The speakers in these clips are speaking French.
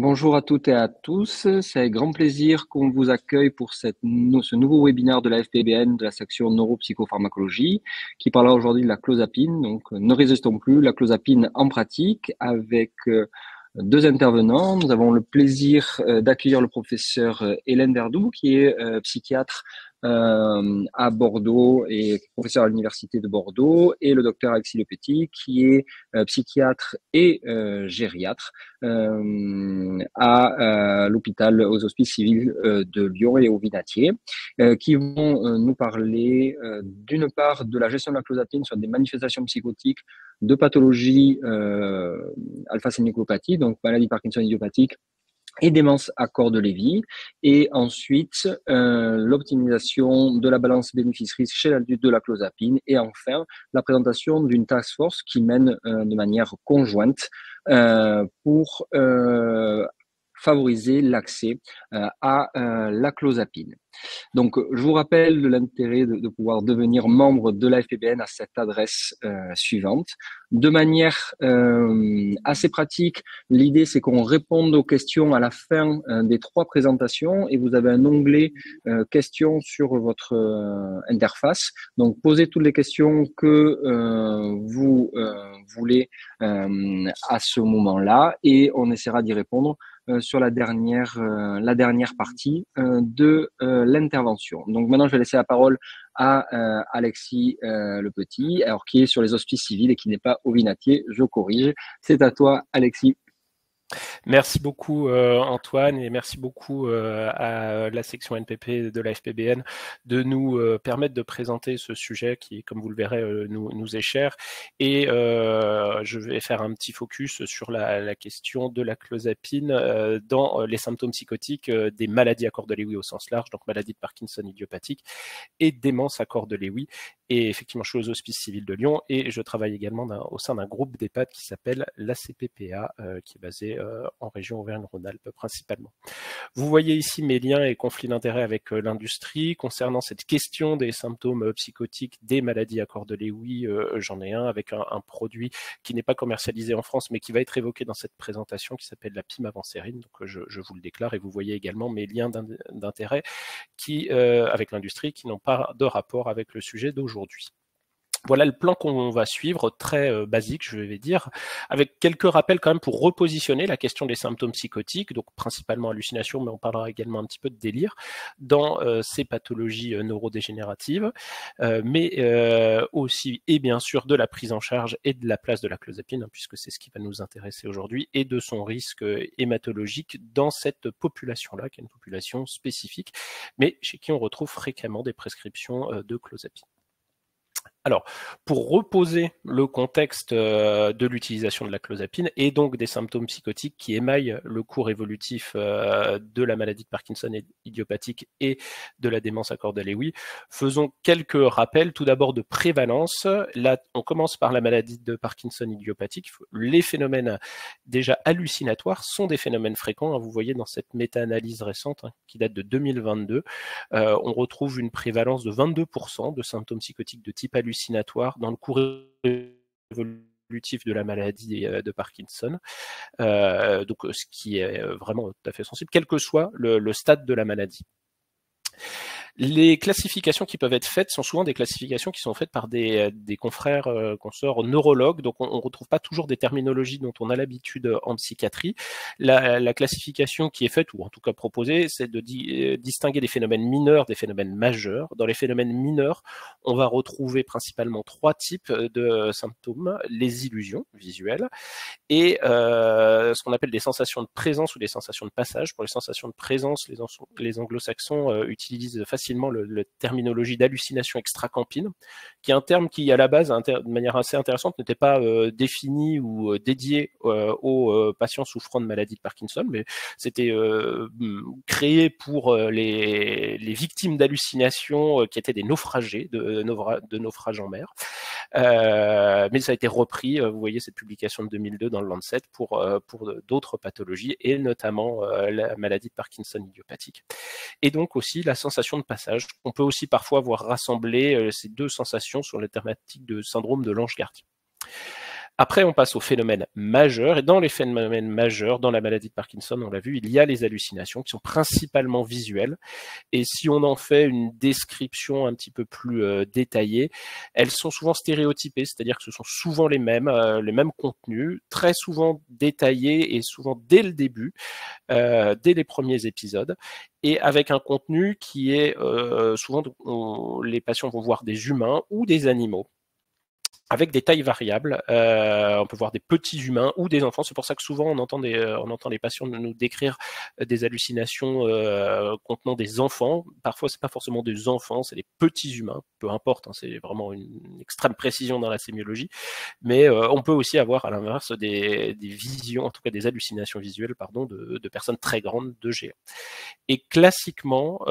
Bonjour à toutes et à tous, c'est avec grand plaisir qu'on vous accueille pour ce nouveau webinaire de la FPBN de la section neuropsychopharmacologie qui parlera aujourd'hui de la clozapine. Donc ne résistons plus, la clozapine en pratique avec deux intervenants. Nous avons le plaisir d'accueillir le professeur Hélène Verdoux qui est psychiatre à Bordeaux et professeur à l'université de Bordeaux, et le docteur Alexis Lepetit qui est psychiatre et gériatre à l'hôpital aux hospices civils de Lyon et au Vinatier, qui vont nous parler d'une part de la gestion de la clozapine sur des manifestations psychotiques de pathologie alpha-synucléopathie, donc maladie Parkinson idiopathique et démence à corps de Lévy, et ensuite l'optimisation de la balance bénéfice-risque chez l'adulte de la clozapine, et enfin la présentation d'une task force qui mène de manière conjointe pour favoriser l'accès à la clozapine. Donc, je vous rappelle de l'intérêt de pouvoir devenir membre de la FPBN à cette adresse suivante. De manière assez pratique, l'idée c'est qu'on réponde aux questions à la fin des 3 présentations, et vous avez un onglet questions sur votre interface. Donc, posez toutes les questions que vous voulez à ce moment-là, et on essaiera d'y répondre sur la dernière partie de l'intervention. Donc maintenant, je vais laisser la parole à Alexis Lepetit, alors qui est sur les hospices civils et qui n'est pas au Vinatier, je corrige. C'est à toi, Alexis. Merci beaucoup Antoine, et merci beaucoup à la section NPP de la FPBN de nous permettre de présenter ce sujet qui, comme vous le verrez, nous est cher. Et je vais faire un petit focus sur la question de la clozapine dans les symptômes psychotiques des maladies à corps de Lewy au sens large, donc maladie de Parkinson idiopathique et démence à corps de Lewy. Et effectivement, je suis aux hospices civils de Lyon et je travaille également au sein d'un groupe d'EHPAD qui s'appelle l'ACPPA, qui est basé en région Auvergne-Rhône-Alpes principalement. Vous voyez ici mes liens et conflits d'intérêts avec l'industrie. Concernant cette question des symptômes psychotiques des maladies à corps de Lewy, j'en ai un avec un produit qui n'est pas commercialisé en France, mais qui va être évoqué dans cette présentation, qui s'appelle la pimavansérin. Donc je vous le déclare, et vous voyez également mes liens d'intérêt avec l'industrie qui n'ont pas de rapport avec le sujet d'aujourd'hui. Voilà le plan qu'on va suivre, très basique, je vais dire, avec quelques rappels quand même pour repositionner la question des symptômes psychotiques, donc principalement hallucinations, mais on parlera également un petit peu de délire, dans ces pathologies neurodégénératives, mais aussi, et bien sûr, de la prise en charge et de la place de la clozapine, puisque c'est ce qui va nous intéresser aujourd'hui, et de son risque hématologique dans cette population-là, qui est une population spécifique, mais chez qui on retrouve fréquemment des prescriptions de clozapine. Alors, pour reposer le contexte de l'utilisation de la clozapine et donc des symptômes psychotiques qui émaillent le cours évolutif de la maladie de Parkinson idiopathique et de la démence à corps de Lewy, faisons quelques rappels. Tout d'abord de prévalence. Là, on commence par la maladie de Parkinson idiopathique. Les phénomènes déjà hallucinatoires sont des phénomènes fréquents. Vous voyez dans cette méta-analyse récente qui date de 2022, on retrouve une prévalence de 22% de symptômes psychotiques de type hallucinatoire dans le cours évolutif de la maladie de Parkinson, donc ce qui est vraiment tout à fait sensible, quel que soit le stade de la maladie. Les classifications qui peuvent être faites sont souvent des classifications qui sont faites par des confrères, consorts neurologues, donc on ne retrouve pas toujours des terminologies dont on a l'habitude en psychiatrie. La classification qui est faite, ou en tout cas proposée, c'est de distinguer des phénomènes mineurs des phénomènes majeurs. Dans les phénomènes mineurs, on va retrouver principalement 3 types de symptômes: les illusions visuelles, et ce qu'on appelle des sensations de présence ou des sensations de passage. Pour les sensations de présence, les anglo-saxons utilisent facilement la terminologie d'hallucination extracampine, qui est un terme qui, à la base, de manière assez intéressante, n'était pas défini ou dédié aux patients souffrant de maladie de Parkinson, mais c'était créé pour les victimes d'hallucinations qui étaient des naufragés, de naufrages en mer. Mais ça a été repris, vous voyez cette publication de 2002 dans le Lancet, pour d'autres pathologies, et notamment la maladie de Parkinson idiopathique. Et donc aussi la sensation de passage. On peut aussi parfois voir rassembler ces deux sensations sur la thématique de syndrome de l'ange gardien. Après, on passe aux phénomènes majeurs. Et dans les phénomènes majeurs, dans la maladie de Parkinson, on l'a vu, il y a les hallucinations qui sont principalement visuelles. Et si on en fait une description un petit peu plus détaillée, elles sont souvent stéréotypées, c'est-à-dire que ce sont souvent les mêmes contenus, très souvent détaillés et souvent dès le début, dès les premiers épisodes, et avec un contenu qui est souvent, les patients vont voir des humains ou des animaux, avec des tailles variables. On peut voir des petits humains ou des enfants. C'est pour ça que souvent on entend les patients nous décrire des hallucinations contenant des enfants. Parfois, c'est pas forcément des enfants, c'est des petits humains. Peu importe, hein, c'est vraiment une extrême précision dans la sémiologie. Mais on peut aussi avoir à l'inverse des visions, en tout cas des hallucinations visuelles, pardon, de personnes très grandes, de géants. Et classiquement,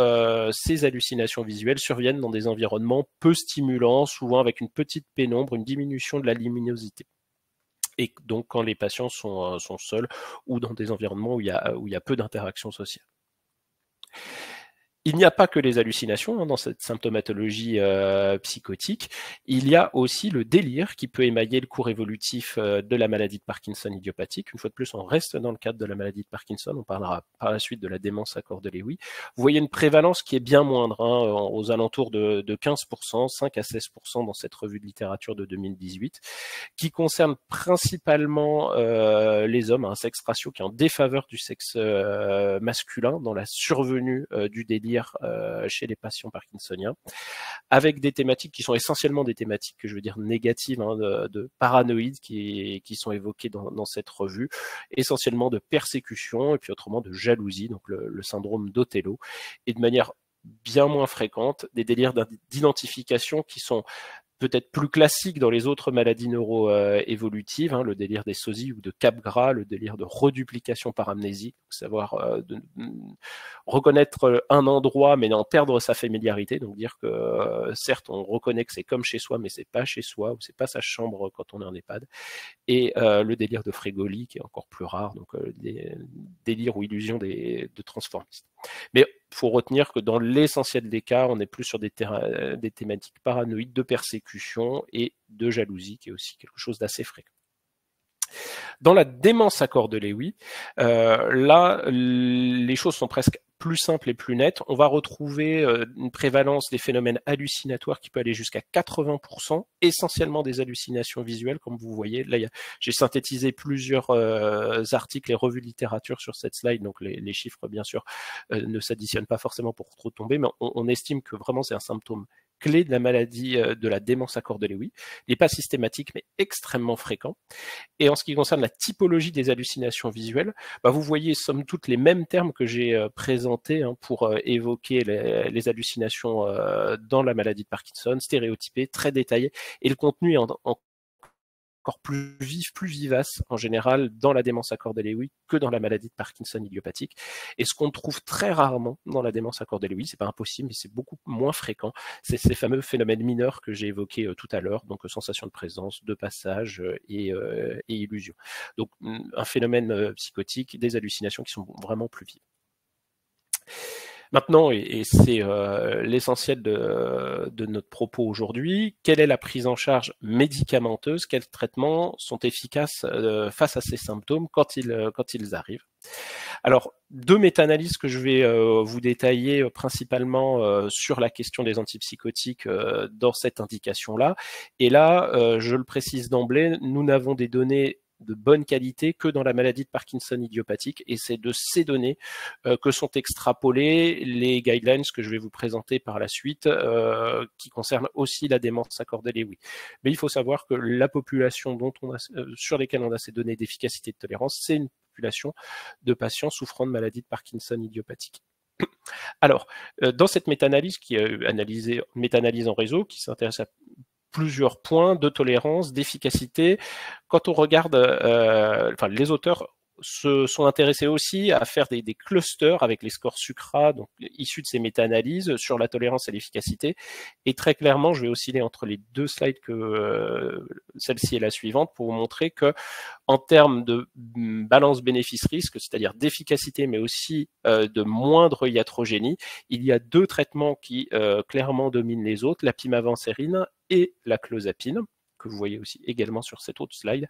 ces hallucinations visuelles surviennent dans des environnements peu stimulants, souvent avec une petite pénombre, une diminution de la luminosité. Et donc quand les patients sont seuls ou dans des environnements où il y a peu d'interaction sociale. Il n'y a pas que les hallucinations dans cette symptomatologie psychotique, il y a aussi le délire qui peut émailler le cours évolutif de la maladie de Parkinson idiopathique. Une fois de plus, on reste dans le cadre de la maladie de Parkinson, on parlera par la suite de la démence à corps de Lewy. Vous voyez une prévalence qui est bien moindre, hein, aux alentours de 15%, 5 à 16% dans cette revue de littérature de 2018, qui concerne principalement les hommes, un sexe ratio qui est en défaveur du sexe masculin dans la survenue du délire chez les patients parkinsoniens, avec des thématiques qui sont essentiellement des thématiques que je veux dire négatives, hein, de paranoïdes qui sont évoquées dans cette revue, essentiellement de persécution et puis autrement de jalousie, donc le syndrome d'Othello, et de manière bien moins fréquente, des délires d'identification qui sont peut-être plus classique dans les autres maladies neuro-évolutives, hein, le délire des sosies ou de Capgras, le délire de reduplication par amnésie, savoir reconnaître un endroit mais en perdre sa familiarité, donc dire que certes on reconnaît que c'est comme chez soi mais c'est pas chez soi ou c'est pas sa chambre quand on est en EHPAD, et le délire de Frégoli qui est encore plus rare, donc des délires ou illusions de transformistes. Mais il faut retenir que dans l'essentiel des cas, on est plus sur des thématiques paranoïdes, de persécution et de jalousie, qui est aussi quelque chose d'assez fréquent. Dans la démence à corps de Lewy, là, les choses sont presque plus simples et plus nettes. On va retrouver une prévalence des phénomènes hallucinatoires qui peut aller jusqu'à 80%, essentiellement des hallucinations visuelles, comme vous voyez. Là, j'ai synthétisé plusieurs articles et revues de littérature sur cette slide, donc les chiffres, bien sûr, ne s'additionnent pas forcément pour trop tomber, mais on estime que vraiment c'est un symptôme clé de la maladie de la démence à corps de Lewy. Il n'est pas systématique, mais extrêmement fréquent. Et en ce qui concerne la typologie des hallucinations visuelles, vous voyez somme toute les mêmes termes que j'ai présentés pour évoquer les hallucinations dans la maladie de Parkinson, stéréotypées, très détaillées, et le contenu est encore plus vif, plus vivace en général dans la démence à corps de Lewy que dans la maladie de Parkinson idiopathique. Et ce qu'on trouve très rarement dans la démence à corps de Lewy, c'est pas impossible, mais c'est beaucoup moins fréquent, c'est ces fameux phénomènes mineurs que j'ai évoqués tout à l'heure, donc sensation de présence, de passage et illusion. Donc un phénomène psychotique, des hallucinations qui sont vraiment plus vives. Maintenant, et c'est l'essentiel de notre propos aujourd'hui, quelle est la prise en charge médicamenteuse, quels traitements sont efficaces face à ces symptômes quand ils arrivent? Alors, deux méta-analyses que je vais vous détailler principalement sur la question des antipsychotiques dans cette indication-là. Et là, je le précise d'emblée, nous n'avons des données de bonne qualité que dans la maladie de Parkinson idiopathique, et c'est de ces données que sont extrapolées les guidelines que je vais vous présenter par la suite, qui concernent aussi la démence à corps de Lewy. Mais il faut savoir que la population sur lesquelles on a ces données d'efficacité et de tolérance, c'est une population de patients souffrant de maladie de Parkinson idiopathique. Alors, dans cette méta-analyse qui est méta-analyse en réseau, qui s'intéresse à plusieurs points de tolérance, d'efficacité. Quand on regarde, les auteurs se sont intéressés aussi à faire des clusters avec les scores SUCRA, donc issus de ces méta-analyses sur la tolérance et l'efficacité. Et très clairement, je vais osciller entre les deux slides que celle-ci et la suivante pour vous montrer que en termes de balance bénéfice-risque, c'est-à-dire d'efficacité, mais aussi de moindre iatrogénie, il y a deux traitements qui clairement dominent les autres, la pimavansérin et la clozapine. que vous voyez aussi également sur cette autre slide.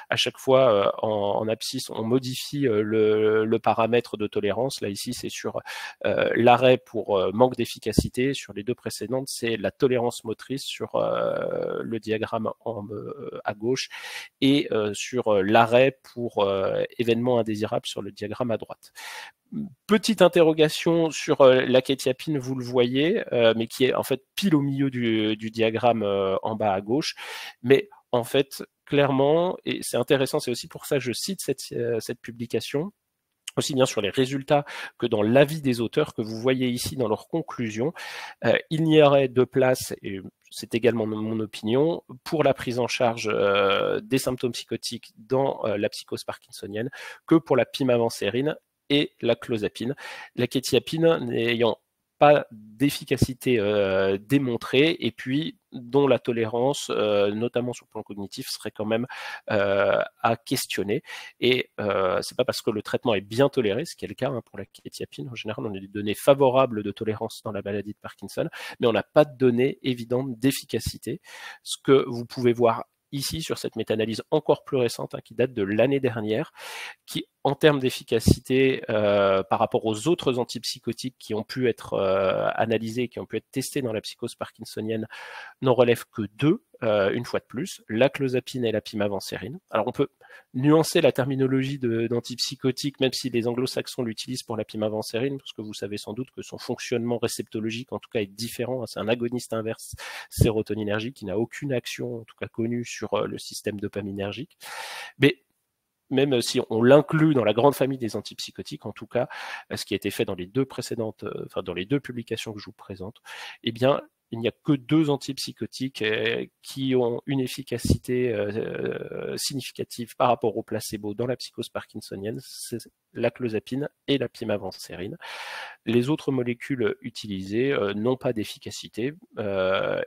À chaque fois, en abscisse, on modifie le paramètre de tolérance. Là, ici, c'est sur l'arrêt pour manque d'efficacité. Sur les deux précédentes, c'est la tolérance motrice sur le diagramme à gauche et sur l'arrêt pour événement indésirable sur le diagramme à droite. Petite interrogation sur la kétiapine, vous le voyez, mais qui est en fait pile au milieu du diagramme en bas à gauche. Mais en fait, clairement, et c'est intéressant, c'est aussi pour ça que je cite cette publication, aussi bien sur les résultats que dans l'avis des auteurs que vous voyez ici dans leurs conclusions, il n'y aurait de place, et c'est également mon opinion, pour la prise en charge des symptômes psychotiques dans la psychose parkinsonienne que pour la pimavansérie et la clozapine. La kétiapine n'ayant pas d'efficacité démontrée et puis dont la tolérance, notamment sur le plan cognitif, serait quand même à questionner. Et c'est pas parce que le traitement est bien toléré, ce qui est le cas pour la kétiapine. En général, on a des données favorables de tolérance dans la maladie de Parkinson, mais on n'a pas de données évidentes d'efficacité. Ce que vous pouvez voir ici sur cette méta-analyse encore plus récente qui date de l'année dernière, qui en termes d'efficacité par rapport aux autres antipsychotiques qui ont pu être analysés, qui ont pu être testés dans la psychose parkinsonienne, n'en relève que deux, une fois de plus, la clozapine et la pimavansérie. Alors on peut nuancer la terminologie d'antipsychotique, même si les anglo-saxons l'utilisent pour la pimavansérie, parce que vous savez sans doute que son fonctionnement réceptologique, en tout cas, est différent. C'est un agoniste inverse sérotoninergique qui n'a aucune action, en tout cas connue, sur le système dopaminergique. Mais même si on l'inclut dans la grande famille des antipsychotiques, en tout cas, ce qui a été fait dans les deux précédentes, dans les deux publications que je vous présente, eh bien, il n'y a que deux antipsychotiques qui ont une efficacité significative par rapport au placebo dans la psychose parkinsonienne, c'est la clozapine et la pimavansérie. Les autres molécules utilisées n'ont pas d'efficacité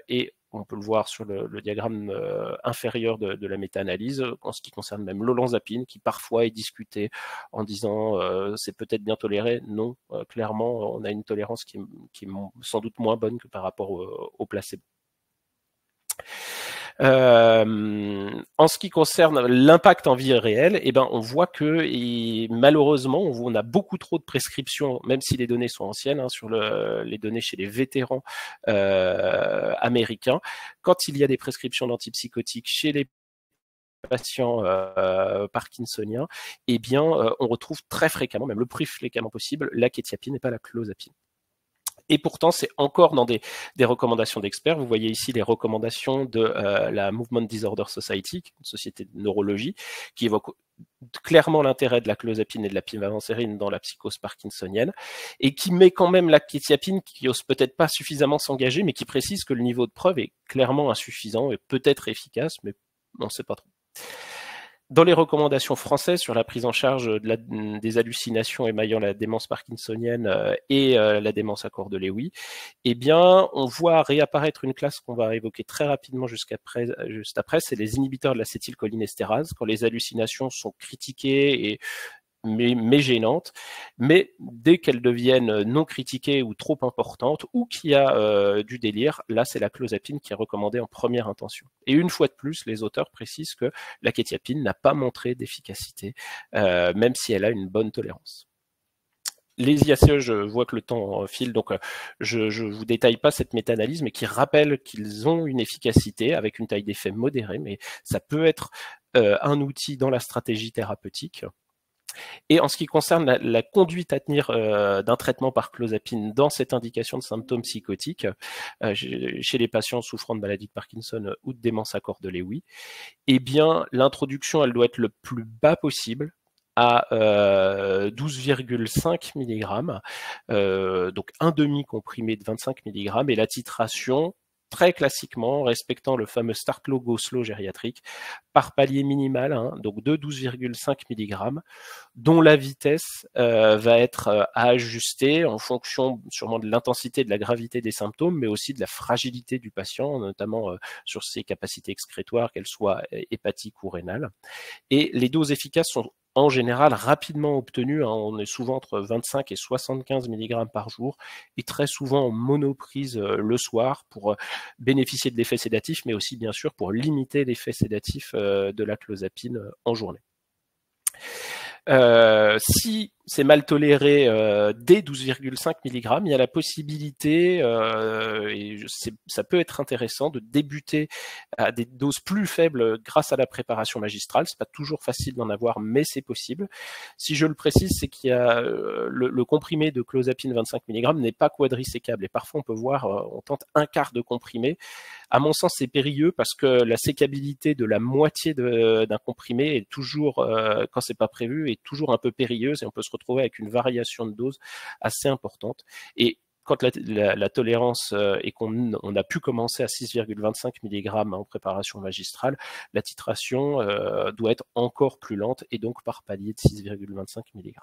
et on peut le voir sur le diagramme inférieur de la méta-analyse, en ce qui concerne même l'olanzapine, qui parfois est discuté en disant c'est peut-être bien toléré. Non, clairement, on a une tolérance qui est sans doute moins bonne que par rapport au placebo. En ce qui concerne l'impact en vie réelle, eh ben, on voit que malheureusement, on a beaucoup trop de prescriptions, même si les données sont anciennes, sur les données chez les vétérans américains. Quand il y a des prescriptions d'antipsychotiques chez les patients parkinsoniens, eh bien, on retrouve très fréquemment, même le plus fréquemment possible, la kétiapine et pas la clozapine. Et pourtant, c'est encore dans des recommandations d'experts. Vous voyez ici les recommandations de la Movement Disorder Society, une société de neurologie, qui évoque clairement l'intérêt de la clozapine et de la pimavansérie dans la psychose parkinsonienne, et qui met quand même la kétiapine, qui ose peut-être pas suffisamment s'engager, mais qui précise que le niveau de preuve est clairement insuffisant et peut-être efficace, mais on ne sait pas trop. Dans les recommandations françaises sur la prise en charge des hallucinations émaillant la démence parkinsonienne et la démence à corps de Lewy, eh bien, on voit réapparaître une classe qu'on va évoquer très rapidement juste après, c'est les inhibiteurs de l'acétylcholinestérase, quand les hallucinations sont critiquées mais gênantes, mais dès qu'elles deviennent non critiquées ou trop importantes, ou qu'il y a du délire, là c'est la clozapine qui est recommandée en première intention. Et une fois de plus, les auteurs précisent que la kétiapine n'a pas montré d'efficacité, même si elle a une bonne tolérance. Les IACE, je vois que le temps file, donc je vous détaille pas cette méta-analyse, mais qui rappelle qu'ils ont une efficacité avec une taille d'effet modérée, mais ça peut être un outil dans la stratégie thérapeutique. Et en ce qui concerne la conduite à tenir d'un traitement par clozapine dans cette indication de symptômes psychotiques chez les patients souffrant de maladie de Parkinson ou de démence à corps de Lewy, eh bien l'introduction elle doit être le plus bas possible à 12,5 mg, donc un demi-comprimé de 25 mg, et la titration très classiquement, respectant le fameux start-low, go-slow gériatrique, par palier minimal, donc de 12,5 mg, dont la vitesse va être à ajuster en fonction sûrement de l'intensité et de la gravité des symptômes, mais aussi de la fragilité du patient, notamment sur ses capacités excrétoires, qu'elles soient hépatiques ou rénales. Et les doses efficaces sont en général rapidement obtenu, hein, on est souvent entre 25 et 75 mg par jour, et très souvent en monoprise le soir pour bénéficier de l'effet sédatif, mais aussi bien sûr pour limiter l'effet sédatif de la clozapine en journée. Si c'est mal toléré dès 12,5 mg, il y a la possibilité, et ça peut être intéressant, de débuter à des doses plus faibles grâce à la préparation magistrale. C'est pas toujours facile d'en avoir, mais c'est possible. Si je le précise, c'est qu'il y a le comprimé de clozapine 25 mg n'est pas quadrisécable, et parfois on peut voir, on tente un quart de comprimé. À mon sens, c'est périlleux parce que la sécabilité de la moitié d'un comprimé est toujours, quand c'est pas prévu, est toujours un peu périlleuse, et on peut se retrouver avec une variation de dose assez importante. Et quand la tolérance et qu'on a pu commencer à 6,25 mg en préparation magistrale, la titration doit être encore plus lente, et donc par palier de 6,25 mg.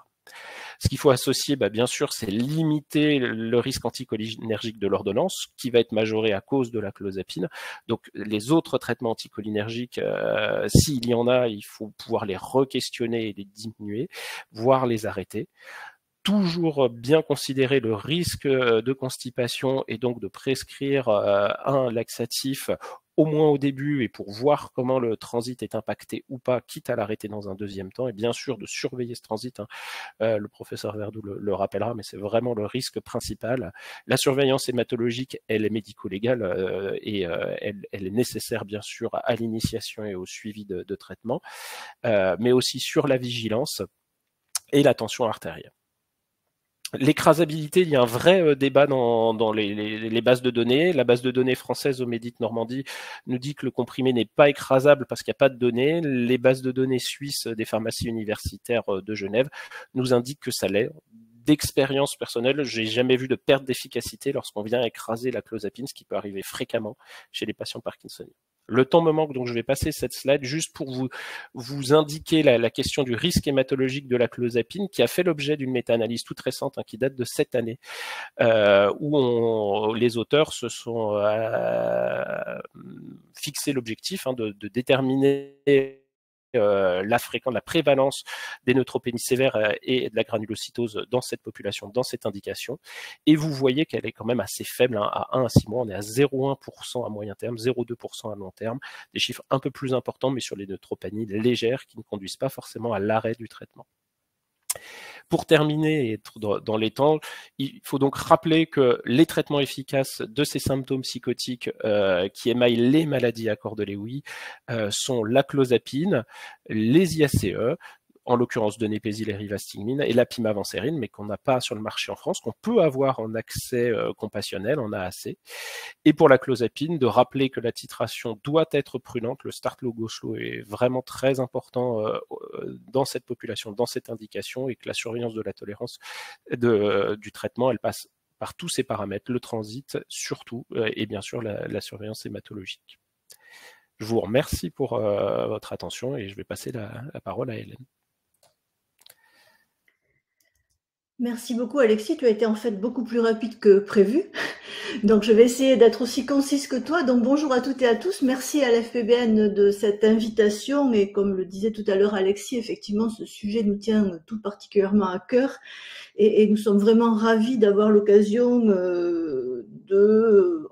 Ce qu'il faut associer, bien sûr, c'est limiter le risque anticholinergique de l'ordonnance, qui va être majoré à cause de la clozapine. Donc les autres traitements anticholinergiques, s'il y en a, il faut pouvoir les re-questionner et les diminuer, voire les arrêter. Toujours bien considérer le risque de constipation, et donc de prescrire un laxatif au moins au début, et pour voir comment le transit est impacté ou pas, quitte à l'arrêter dans un deuxième temps, et bien sûr de surveiller ce transit, hein. Le professeur Verdoux le rappellera, mais c'est vraiment le risque principal. La surveillance hématologique, elle est médico-légale, et elle est nécessaire bien sûr à l'initiation et au suivi de traitement, mais aussi sur la vigilance et la tension artérielle. L'écrasabilité, il y a un vrai débat dans les bases de données. La base de données française Omedit Normandie nous dit que le comprimé n'est pas écrasable parce qu'il n'y a pas de données. Les bases de données suisses des pharmacies universitaires de Genève nous indiquent que ça l'est. D'expérience personnelle, j'ai jamais vu de perte d'efficacité lorsqu'on vient écraser la clozapine, ce qui peut arriver fréquemment chez les patients parkinsoniens. Le temps me manque, donc je vais passer cette slide juste pour vous indiquer la question du risque hématologique de la clozapine, qui a fait l'objet d'une méta-analyse toute récente, hein, qui date de cette année, où les auteurs se sont fixé l'objectif, hein, de déterminer la prévalence des neutropénies sévères et de la granulocytose dans cette population, dans cette indication. Et vous voyez qu'elle est quand même assez faible, hein, à 1 à 6 mois. On est à 0,1% à moyen terme, 0,2% à long terme. Des chiffres un peu plus importants, mais sur les neutropénies légères qui ne conduisent pas forcément à l'arrêt du traitement. Pour terminer et être dans les temps, il faut donc rappeler que les traitements efficaces de ces symptômes psychotiques qui émaillent les maladies à cor de Lewy sont la clozapine, les IACE, en l'occurrence de Donepezil et rivastigmine, et la pimavanserin, mais qu'on n'a pas sur le marché en France, qu'on peut avoir en accès compassionnel, en AAC. Et pour la clozapine, de rappeler que la titration doit être prudente. Le start low go slow est vraiment très important dans cette population, dans cette indication, et que la surveillance de la tolérance du traitement, elle passe par tous ces paramètres, le transit surtout, et bien sûr la surveillance hématologique. Je vous remercie pour votre attention, et je vais passer la parole à Hélène. Merci beaucoup Alexis, tu as été en fait beaucoup plus rapide que prévu. Donc je vais essayer d'être aussi concise que toi. Donc bonjour à toutes et à tous, merci à l'FPBN de cette invitation, et comme le disait tout à l'heure Alexis, effectivement ce sujet nous tient tout particulièrement à cœur, et nous sommes vraiment ravis d'avoir l'occasion de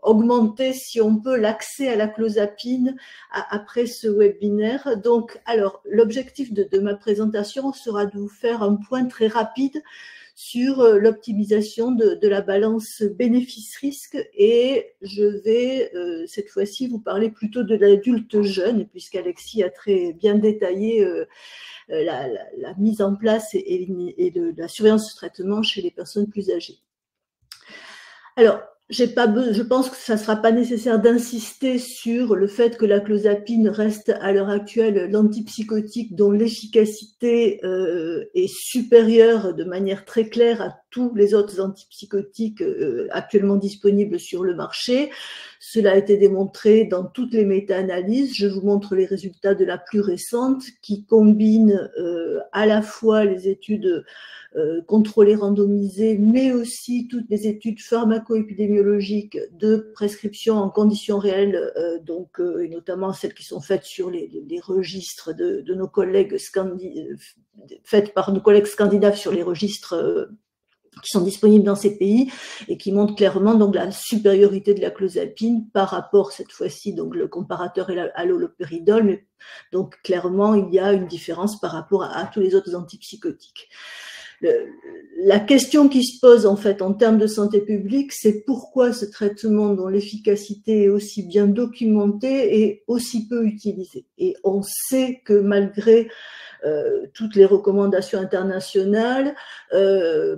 augmenter, si on peut, l'accès à la clozapine après ce webinaire. Donc alors l'objectif de ma présentation sera de vous faire un point très rapide sur l'optimisation de la balance bénéfice-risque, et je vais cette fois-ci vous parler plutôt de l'adulte jeune, puisqu'Alexis a très bien détaillé la mise en place et de la surveillance de traitement chez les personnes plus âgées. Alors, je pense que ça ne sera pas nécessaire d'insister sur le fait que la clozapine reste à l'heure actuelle l'antipsychotique dont l'efficacité est supérieure de manière très claire à tous les autres antipsychotiques actuellement disponibles sur le marché. Cela a été démontré dans toutes les méta-analyses. Je vous montre les résultats de la plus récente qui combine à la fois les études contrôlées randomisées, mais aussi toutes les études pharmaco-épidémiologiques de prescription en conditions réelles, et notamment celles qui sont faites sur les registres de nos collègues faites par nos collègues scandinaves sur les registres qui sont disponibles dans ces pays et qui montrent clairement donc la supériorité de la clozapine par rapport cette fois-ci, donc le comparateur est à l'haloperidol, mais donc clairement il y a une différence par rapport à tous les autres antipsychotiques. La question qui se pose en fait en termes de santé publique, c'est pourquoi ce traitement dont l'efficacité est aussi bien documentée et aussi peu utilisé. Et on sait que malgré toutes les recommandations internationales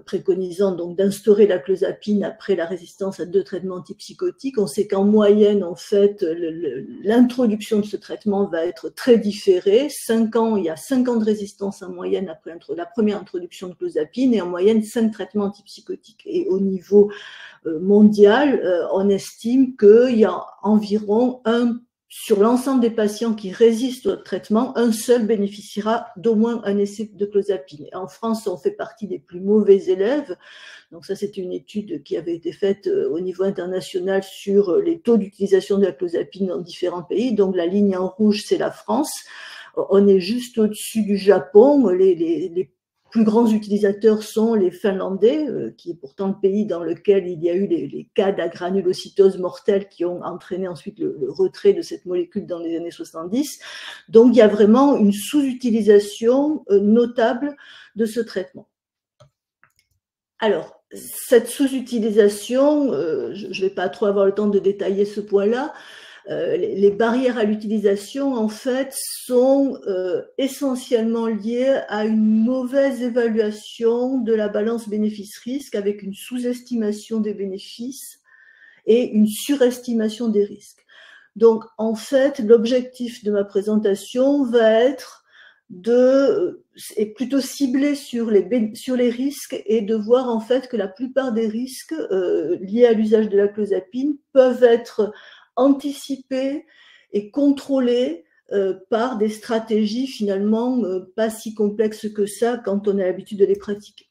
préconisant donc d'instaurer la clozapine après la résistance à 2 traitements antipsychotiques, on sait qu'en moyenne, en fait, l'introduction de ce traitement va être très différée. 5 ans, il y a 5 ans de résistance en moyenne après la première introduction de clozapine et en moyenne 5 traitements antipsychotiques. Et au niveau mondial, on estime qu'il y a environ sur l'ensemble des patients qui résistent au traitement, un seul bénéficiera d'au moins un essai de clozapine. En France, on fait partie des plus mauvais élèves. Donc ça, c'est une étude qui avait été faite au niveau international sur les taux d'utilisation de la clozapine dans différents pays. Donc la ligne en rouge, c'est la France. On est juste au-dessus du Japon. Les plus grands utilisateurs sont les Finlandais, qui est pourtant le pays dans lequel il y a eu les cas d'agranulocytose mortelle qui ont entraîné ensuite le retrait de cette molécule dans les années 70. Donc, il y a vraiment une sous-utilisation notable de ce traitement. Alors, cette sous-utilisation, je ne vais pas trop avoir le temps de détailler ce point-là, les barrières à l'utilisation, en fait, sont essentiellement liées à une mauvaise évaluation de la balance bénéfice-risque avec une sous-estimation des bénéfices et une surestimation des risques. Donc, en fait, l'objectif de ma présentation va être est plutôt ciblé sur les risques et de voir en fait que la plupart des risques liés à l'usage de la clozapine peuvent être anticipés et contrôlés par des stratégies finalement pas si complexes que ça quand on a l'habitude de les pratiquer.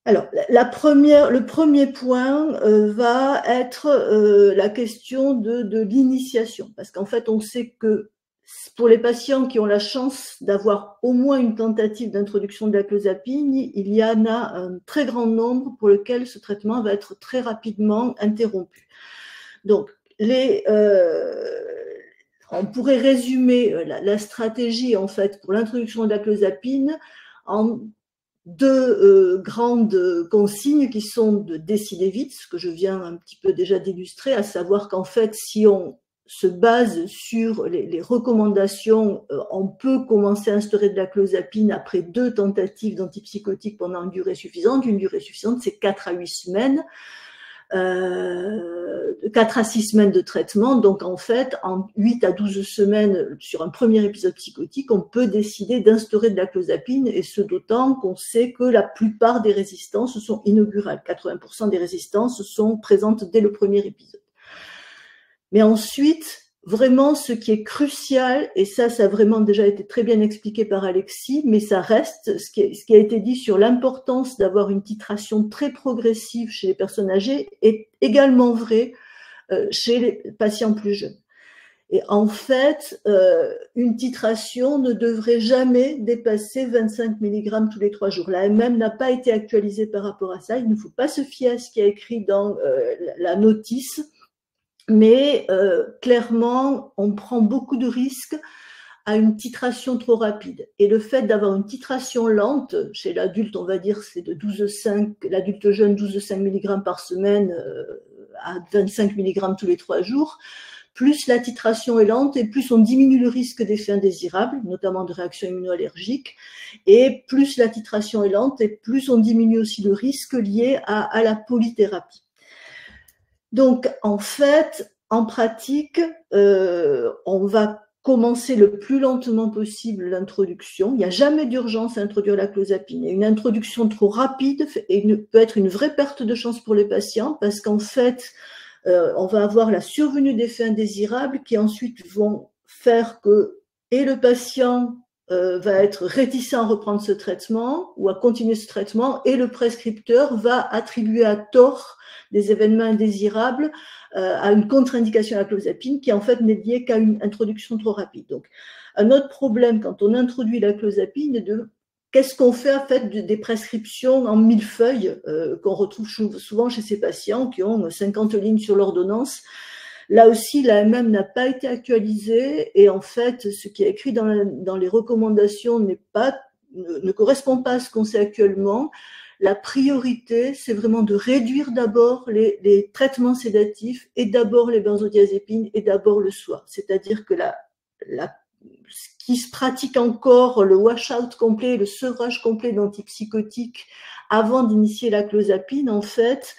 Alors, le premier point va être la question de l'initiation, parce qu'en fait, on sait que pour les patients qui ont la chance d'avoir au moins une tentative d'introduction de la clozapine, il y en a un très grand nombre pour lequel ce traitement va être très rapidement interrompu. Donc, on pourrait résumer la stratégie en fait pour l'introduction de la clozapine en 2 grandes consignes qui sont de décider vite, ce que je viens un petit peu déjà d'illustrer, à savoir qu'en fait si on se base sur les recommandations, on peut commencer à instaurer de la clozapine après 2 tentatives d'antipsychotiques pendant une durée suffisante. Une durée suffisante, c'est 4 à 8 semaines. 4 à 6 semaines de traitement, donc en fait, en 8 à 12 semaines sur un premier épisode psychotique, on peut décider d'instaurer de la clozapine, et ce d'autant qu'on sait que la plupart des résistances sont inaugurales. 80% des résistances sont présentes dès le premier épisode. Mais ensuite, vraiment, ce qui est crucial, et ça a vraiment déjà été très bien expliqué par Alexis, mais ça reste, ce qui a été dit sur l'importance d'avoir une titration très progressive chez les personnes âgées est également vrai chez les patients plus jeunes. Et en fait, une titration ne devrait jamais dépasser 25 mg tous les 3 jours. L'AMM n'a pas été actualisée par rapport à ça. Il ne faut pas se fier à ce qui est écrit dans la notice. Mais clairement, on prend beaucoup de risques à une titration trop rapide. Et le fait d'avoir une titration lente, chez l'adulte, on va dire, c'est de 12,5, l'adulte jeune, 12,5 mg par semaine à 25 mg tous les 3 jours, plus la titration est lente et plus on diminue le risque d'effets indésirables, notamment de réactions immunoallergiques, et plus la titration est lente et plus on diminue aussi le risque lié à la polythérapie. Donc, en fait, en pratique, on va commencer le plus lentement possible l'introduction. Il n'y a jamais d'urgence à introduire la clozapine. Et une introduction trop rapide peut être une vraie perte de chance pour les patients parce qu'en fait, on va avoir la survenue d'effets indésirables qui ensuite vont faire que et le patient va être réticent à reprendre ce traitement ou à continuer ce traitement et le prescripteur va attribuer à tort des événements indésirables à une contre-indication à la clozapine qui en fait n'est liée qu'à une introduction trop rapide. Donc, un autre problème quand on introduit la clozapine est de qu'est-ce qu'on fait en fait des prescriptions en millefeuilles qu'on retrouve souvent chez ces patients qui ont 50 lignes sur l'ordonnance. Là aussi, l'AMM n'a pas été actualisée et en fait, ce qui est écrit dans les recommandations ne correspond pas à ce qu'on sait actuellement. La priorité, c'est vraiment de réduire d'abord les traitements sédatifs et d'abord les benzodiazépines et d'abord le soir. C'est-à-dire que ce qui se pratique encore, le wash-out complet, le sevrage complet d'antipsychotiques avant d'initier la clozapine, en fait,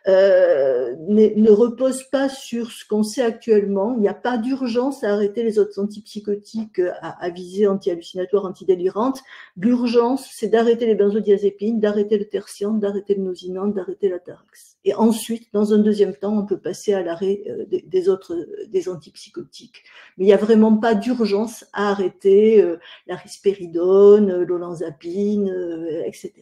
ne repose pas sur ce qu'on sait actuellement. Il n'y a pas d'urgence à arrêter les autres antipsychotiques à visée anti-hallucinatoire, antidélirante. L'urgence, c'est d'arrêter les benzodiazépines, d'arrêter le tertian, d'arrêter le nosinant, d'arrêter l'atarax. Et ensuite, dans un deuxième temps, on peut passer à l'arrêt des antipsychotiques. Mais il n'y a vraiment pas d'urgence à arrêter la risperidone, l'olanzapine, etc.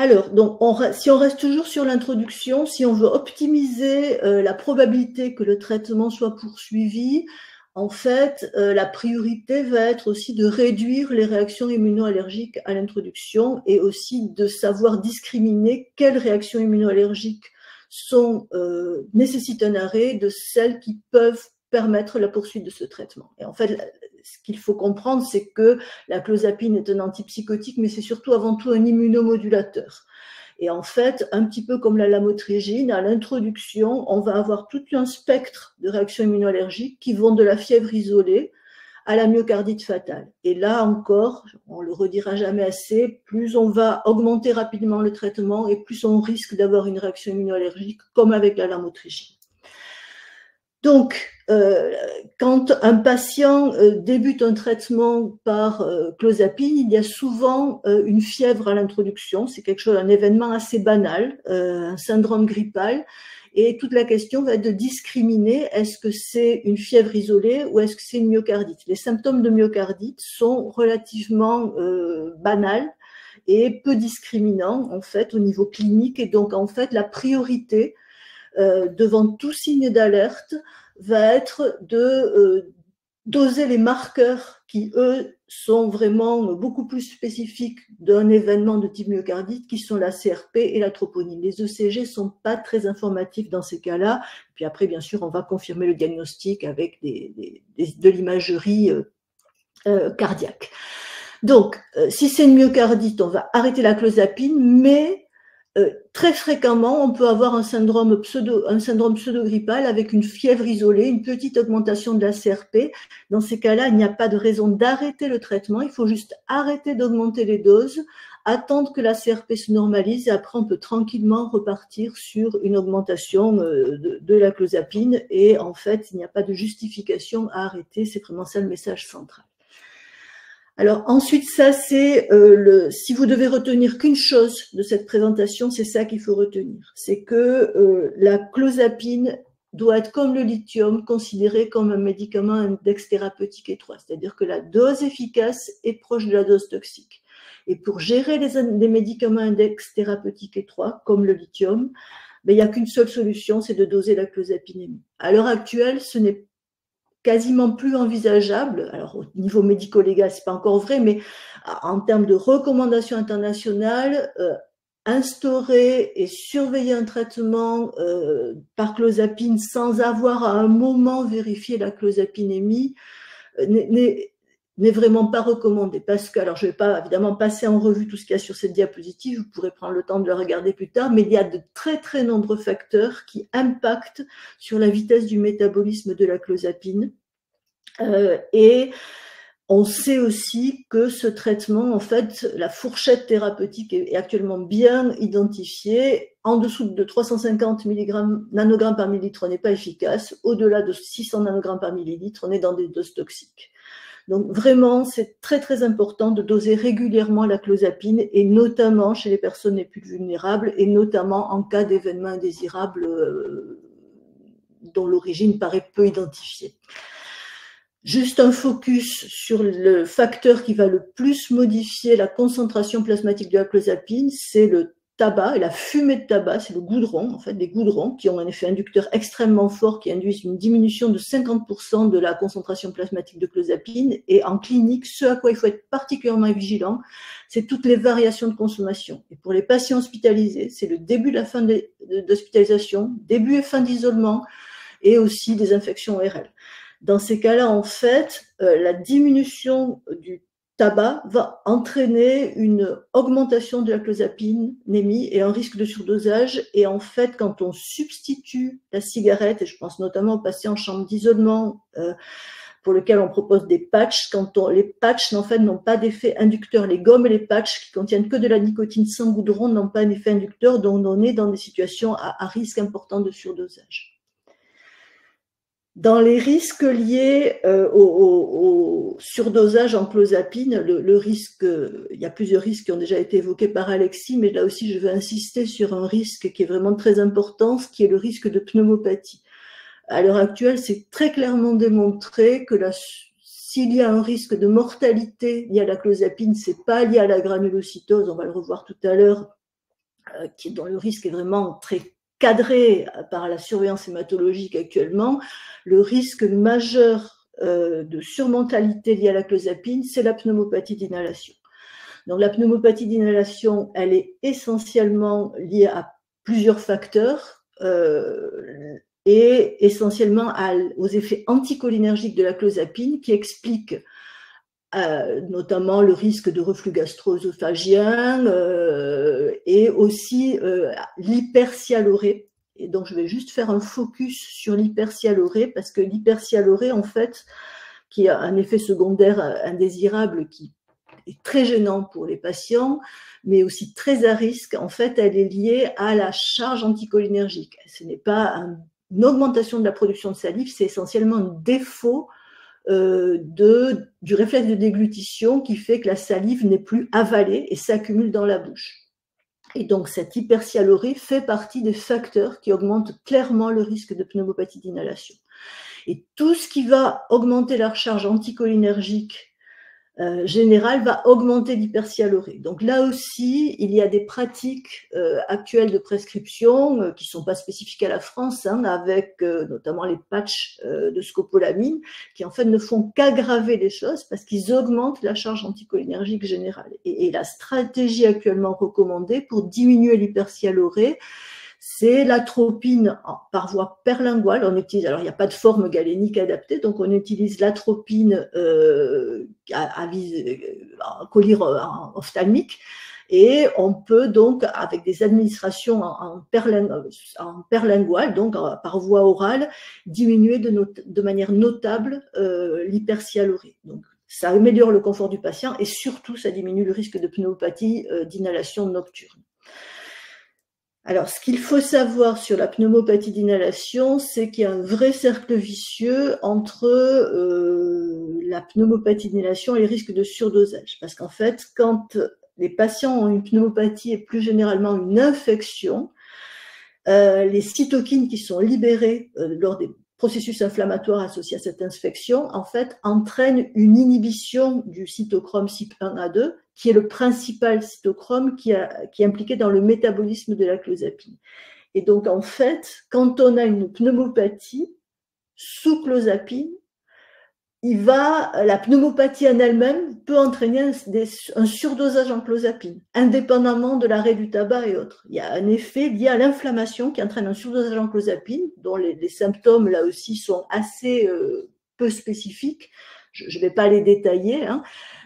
Alors, donc, si on reste toujours sur l'introduction, si on veut optimiser la probabilité que le traitement soit poursuivi, en fait, la priorité va être aussi de réduire les réactions immunoallergiques à l'introduction et aussi de savoir discriminer quelles réactions immunoallergiques nécessitent un arrêt de celles qui peuvent permettre la poursuite de ce traitement. Et en fait, ce qu'il faut comprendre, c'est que la clozapine est un antipsychotique, mais c'est surtout avant tout un immunomodulateur. Et en fait, un petit peu comme la lamotrigine, à l'introduction, on va avoir tout un spectre de réactions immunoallergiques qui vont de la fièvre isolée à la myocardite fatale. Et là encore, on le redira jamais assez, plus on va augmenter rapidement le traitement et plus on risque d'avoir une réaction immunoallergique comme avec la lamotrigine. Donc, quand un patient débute un traitement par clozapine, il y a souvent une fièvre à l'introduction. C'est un événement assez banal, un syndrome grippal. Et toute la question va être de discriminer, est-ce que c'est une fièvre isolée ou est-ce que c'est une myocardite? Les symptômes de myocardite sont relativement banals et peu discriminants, en fait, au niveau clinique. Et donc, en fait, la priorité devant tout signe d'alerte va être de doser les marqueurs qui, eux, sont vraiment beaucoup plus spécifiques d'un événement de type myocardite, qui sont la CRP et la troponine. Les ECG ne sont pas très informatifs dans ces cas-là. Puis après, bien sûr, on va confirmer le diagnostic avec de l'imagerie cardiaque. Donc, si c'est une myocardite, on va arrêter la clozapine, mais très fréquemment, on peut avoir un syndrome pseudo-grippal avec une fièvre isolée, une petite augmentation de la CRP. Dans ces cas-là, il n'y a pas de raison d'arrêter le traitement. Il faut juste arrêter d'augmenter les doses, attendre que la CRP se normalise et après, on peut tranquillement repartir sur une augmentation de la clozapine. Et en fait, il n'y a pas de justification à arrêter. C'est vraiment ça le message central. Alors ensuite, ça c'est si vous devez retenir qu'une chose de cette présentation, c'est ça qu'il faut retenir. C'est que la clozapine doit être comme le lithium, considéré comme un médicament index thérapeutique étroit. C'est-à-dire que la dose efficace est proche de la dose toxique. Et pour gérer des médicaments index thérapeutique étroit, comme le lithium, ben, il n'y a qu'une seule solution, c'est de doser la clozapinémie. À l'heure actuelle, ce n'est quasiment plus envisageable, alors au niveau médico-légal, c'est pas encore vrai, mais en termes de recommandations internationales, instaurer et surveiller un traitement par clozapine sans avoir à un moment vérifié la clozapinémie n'est vraiment pas recommandé. Parce que, alors je ne vais pas évidemment passer en revue tout ce qu'il y a sur cette diapositive, vous pourrez prendre le temps de le regarder plus tard, mais il y a de très très nombreux facteurs qui impactent sur la vitesse du métabolisme de la clozapine. Et on sait aussi que ce traitement, en fait, la fourchette thérapeutique est actuellement bien identifiée en dessous de 350 nanogrammes par millilitre, on n'est pas efficace. Au-delà de 600 nanogrammes par millilitre, on est dans des doses toxiques. Donc vraiment, c'est très très important de doser régulièrement la clozapine, et notamment chez les personnes les plus vulnérables, et notamment en cas d'événements indésirables dont l'origine paraît peu identifiée. Juste un focus sur le facteur qui va le plus modifier la concentration plasmatique de la clozapine, c'est le tabac et la fumée de tabac, c'est le goudron, en fait, des goudrons qui ont un effet inducteur extrêmement fort, qui induisent une diminution de 50% de la concentration plasmatique de clozapine. Et en clinique, ce à quoi il faut être particulièrement vigilant, c'est toutes les variations de consommation. Et pour les patients hospitalisés, c'est le début de la fin d'hospitalisation, début et fin d'isolement, et aussi des infections ORL. Dans ces cas-là, en fait, la diminution du tabac va entraîner une augmentation de la clozapinémie et un risque de surdosage. Et en fait, quand on substitue la cigarette, et je pense notamment aux patients en chambre d'isolement pour lesquels on propose des patchs, les patchs en fait n'ont pas d'effet inducteur. Les gommes et les patchs qui contiennent que de la nicotine sans goudron n'ont pas un effet inducteur, donc on est dans des situations à risque important de surdosage. Dans les risques liés au surdosage en clozapine, le risque, il y a plusieurs risques qui ont déjà été évoqués par Alexis, mais là aussi je vais insister sur un risque qui est vraiment très important, ce qui est le risque de pneumopathie. À l'heure actuelle, c'est très clairement démontré que s'il y a un risque de mortalité lié à la clozapine, c'est pas lié à la granulocytose, on va le revoir tout à l'heure, dont le risque est vraiment très cadré par la surveillance hématologique actuellement. Le risque majeur de surmortalité liée à la clozapine, c'est la pneumopathie d'inhalation. Donc la pneumopathie d'inhalation, elle est essentiellement liée à plusieurs facteurs et essentiellement aux effets anticholinergiques de la clozapine qui expliquent notamment le risque de reflux gastro-œsophagien et aussi l'hypersialorée. Et donc, je vais juste faire un focus sur l'hypersialorée parce que l'hypersialorée, en fait, qui a un effet secondaire indésirable qui est très gênant pour les patients, mais aussi très à risque, en fait, elle est liée à la charge anticholinergique. Ce n'est pas une augmentation de la production de salive, c'est essentiellement un défaut du réflexe de déglutition qui fait que la salive n'est plus avalée et s'accumule dans la bouche. Et donc, cette hypersialorée fait partie des facteurs qui augmentent clairement le risque de pneumopathie d'inhalation. Et tout ce qui va augmenter la charge anticholinergique générale va augmenter l'hypersialorée. Donc là aussi, il y a des pratiques actuelles de prescription qui ne sont pas spécifiques à la France, avec notamment les patchs de scopolamine, qui en fait ne font qu'aggraver les choses parce qu'ils augmentent la charge anticholinergique générale. Et la stratégie actuellement recommandée pour diminuer l'hypersialorée, c'est l'atropine par voie perlinguale. On utilise, alors il n'y a pas de forme galénique adaptée, donc on utilise l'atropine à collyre ophtalmique, et on peut donc, avec des administrations en perlinguale, donc par voie orale, diminuer de manière notable l'hypersialorée. Donc, ça améliore le confort du patient et surtout, ça diminue le risque de pneumopathie d'inhalation nocturne. Alors, ce qu'il faut savoir sur la pneumopathie d'inhalation, c'est qu'il y a un vrai cercle vicieux entre la pneumopathie d'inhalation et les risques de surdosage. Parce qu'en fait, quand les patients ont une pneumopathie et plus généralement une infection, les cytokines qui sont libérées lors des processus inflammatoires associés à cette infection, en fait, entraînent une inhibition du cytochrome CYP1A2, qui est le principal cytochrome qui est impliqué dans le métabolisme de la clozapine. Et donc, en fait, quand on a une pneumopathie sous clozapine, la pneumopathie en elle-même peut entraîner un surdosage en clozapine, indépendamment de l'arrêt du tabac et autres. Il y a un effet lié à l'inflammation qui entraîne un surdosage en clozapine, dont les symptômes, là aussi, sont assez peu spécifiques. Je ne vais pas les détailler,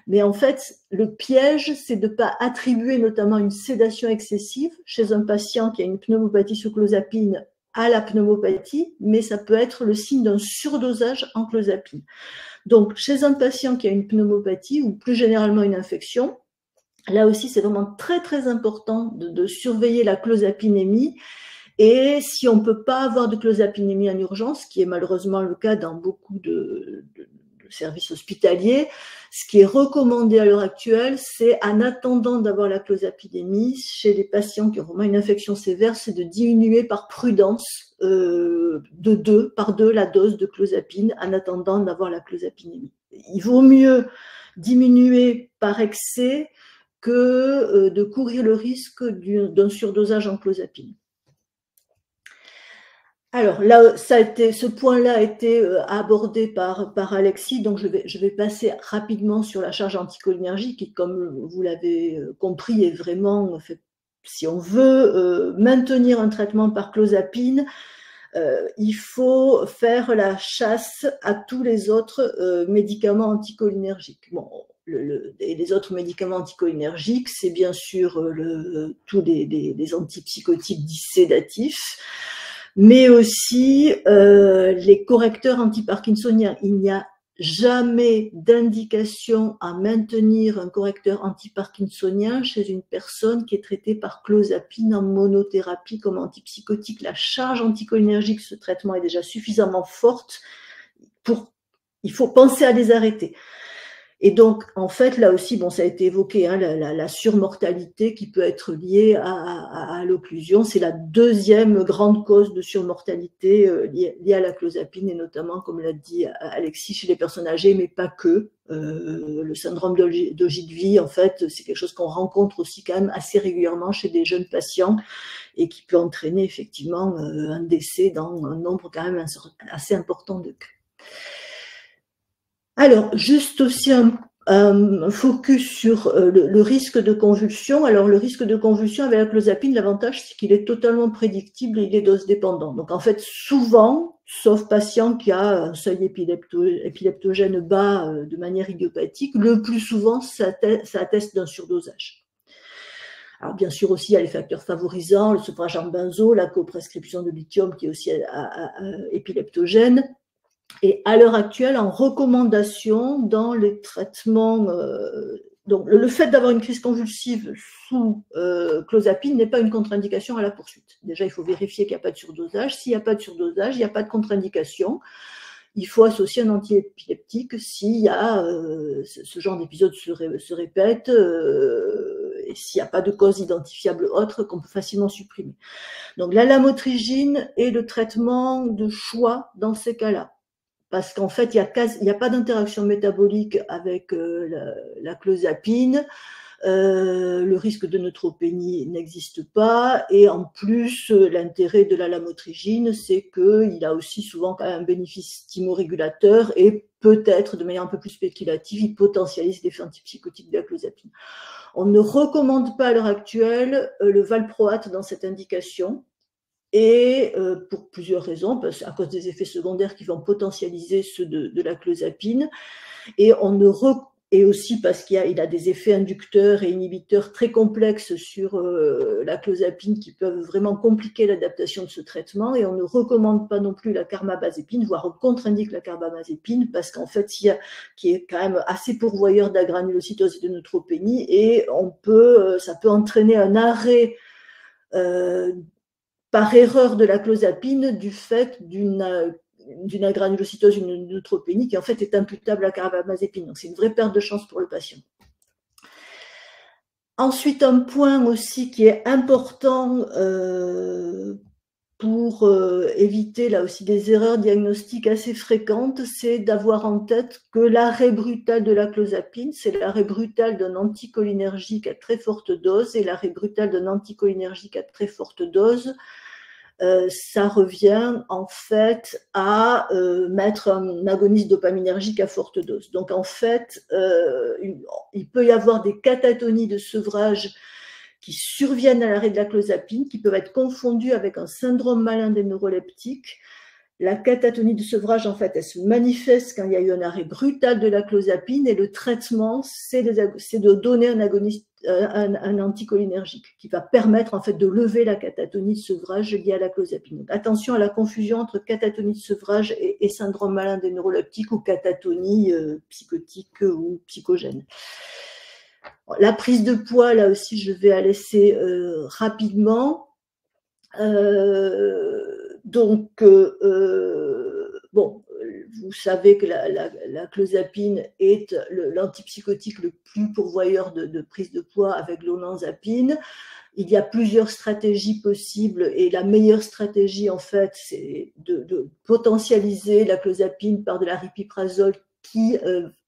mais en fait, le piège, c'est de ne pas attribuer notamment une sédation excessive chez un patient qui a une pneumopathie sous clozapine à la pneumopathie, mais ça peut être le signe d'un surdosage en clozapine. Donc, chez un patient qui a une pneumopathie ou plus généralement une infection, Là aussi, c'est vraiment très, très important de surveiller la clozapinémie. Et si on ne peut pas avoir de clozapinémie en urgence, ce qui est malheureusement le cas dans beaucoup de services hospitaliers, ce qui est recommandé à l'heure actuelle, c'est en attendant d'avoir la clozapinémie, chez les patients qui ont vraiment une infection sévère, c'est de diminuer par prudence par deux la dose de clozapine en attendant d'avoir la clozapinémie. Il vaut mieux diminuer par excès que de courir le risque d'un surdosage en clozapine. Alors là, ce point-là a été abordé par Alexis, donc je vais passer rapidement sur la charge anticholinergique qui, comme vous l'avez compris, est vraiment, si on veut maintenir un traitement par clozapine, il faut faire la chasse à tous les autres médicaments anticholinergiques. Bon, et les autres médicaments anticholinergiques, c'est bien sûr tous les antipsychotiques dits sédatifs, mais aussi les correcteurs antiparkinsoniens. Il n'y a jamais d'indication à maintenir un correcteur antiparkinsonien chez une personne qui est traitée par clozapine en monothérapie comme antipsychotique. La charge anticholinergique de ce traitement est déjà suffisamment forte il faut penser à les arrêter. Et donc, en fait, là aussi, bon, ça a été évoqué, hein, la surmortalité qui peut être liée à l'occlusion. C'est la deuxième grande cause de surmortalité liée à la clozapine, et notamment, comme l'a dit Alexis, chez les personnes âgées, mais pas que. Le syndrome d'Ogidvi, en fait, c'est quelque chose qu'on rencontre aussi quand même assez régulièrement chez des jeunes patients et qui peut entraîner effectivement un décès dans un nombre quand même assez important de cas. Alors, juste aussi un focus sur le risque de convulsion. Alors, le risque de convulsion avec la clozapine, l'avantage, c'est qu'il est totalement prédictible et il est dose dépendant. Donc, en fait, souvent, sauf patient qui a un seuil épileptogène bas de manière idiopathique, le plus souvent, ça atteste d'un surdosage. Alors, bien sûr, aussi, il y a les facteurs favorisants, le sevrage en benzo, la coprescription de lithium qui est aussi épileptogène. Et à l'heure actuelle, en recommandation dans les traitements, donc le fait d'avoir une crise convulsive sous clozapine n'est pas une contre-indication à la poursuite. Déjà, il faut vérifier qu'il n'y a pas de surdosage. S'il n'y a pas de surdosage, il n'y a pas de contre-indication. Il faut associer un antiépileptique s'il y a ce genre d'épisode se répète et s'il n'y a pas de cause identifiable autre qu'on peut facilement supprimer. Donc la lamotrigine est le traitement de choix dans ces cas-là. Parce qu'en fait, il n'y a pas d'interaction métabolique avec la clozapine, le risque de neutropénie n'existe pas, et en plus, l'intérêt de la lamotrigine, c'est qu'il a aussi souvent quand même un bénéfice thymorégulateur, et peut-être, de manière un peu plus spéculative, il potentialise l'effet antipsychotique de la clozapine. On ne recommande pas à l'heure actuelle le valproate dans cette indication, et pour plusieurs raisons, à cause des effets secondaires qui vont potentialiser ceux de la clozapine, et aussi parce qu'il a des effets inducteurs et inhibiteurs très complexes sur la clozapine qui peuvent vraiment compliquer l'adaptation de ce traitement, et on ne recommande pas non plus la carbamazépine, voire on contre-indique la carbamazépine, parce qu'en fait, qui est quand même assez pourvoyeur d'agranulocytose et de neutropénie, et ça peut entraîner un arrêt par erreur de la clozapine du fait d'une agranulocytose, une neutropénie qui en fait est imputable à la carbamazépine. Donc c'est une vraie perte de chance pour le patient. Ensuite, un point aussi qui est important pour éviter là aussi des erreurs diagnostiques assez fréquentes, c'est d'avoir en tête que l'arrêt brutal de la clozapine, c'est l'arrêt brutal d'un anticholinergique à très forte dose, et l'arrêt brutal d'un anticholinergique à très forte dose, ça revient en fait à mettre un agoniste dopaminergique à forte dose. Donc en fait, il peut y avoir des catatonies de sevrage qui surviennent à l'arrêt de la clozapine, qui peuvent être confondues avec un syndrome malin des neuroleptiques. La catatonie de sevrage, en fait, elle se manifeste quand il y a eu un arrêt brutal de la clozapine, et le traitement, c'est de donner un anticholinergique qui va permettre en fait de lever la catatonie de sevrage liée à la clozapine. Donc, attention à la confusion entre catatonie de sevrage et syndrome malin des neuroleptiques, ou catatonie psychotique ou psychogène. la prise de poids, là aussi, je vais la laisser rapidement. Bon, vous savez que la clozapine est l'antipsychotique le plus pourvoyeur de prise de poids avec l'olanzapine. Il y a plusieurs stratégies possibles et la meilleure stratégie, en fait, c'est de potentialiser la clozapine par de la ripiprazole qui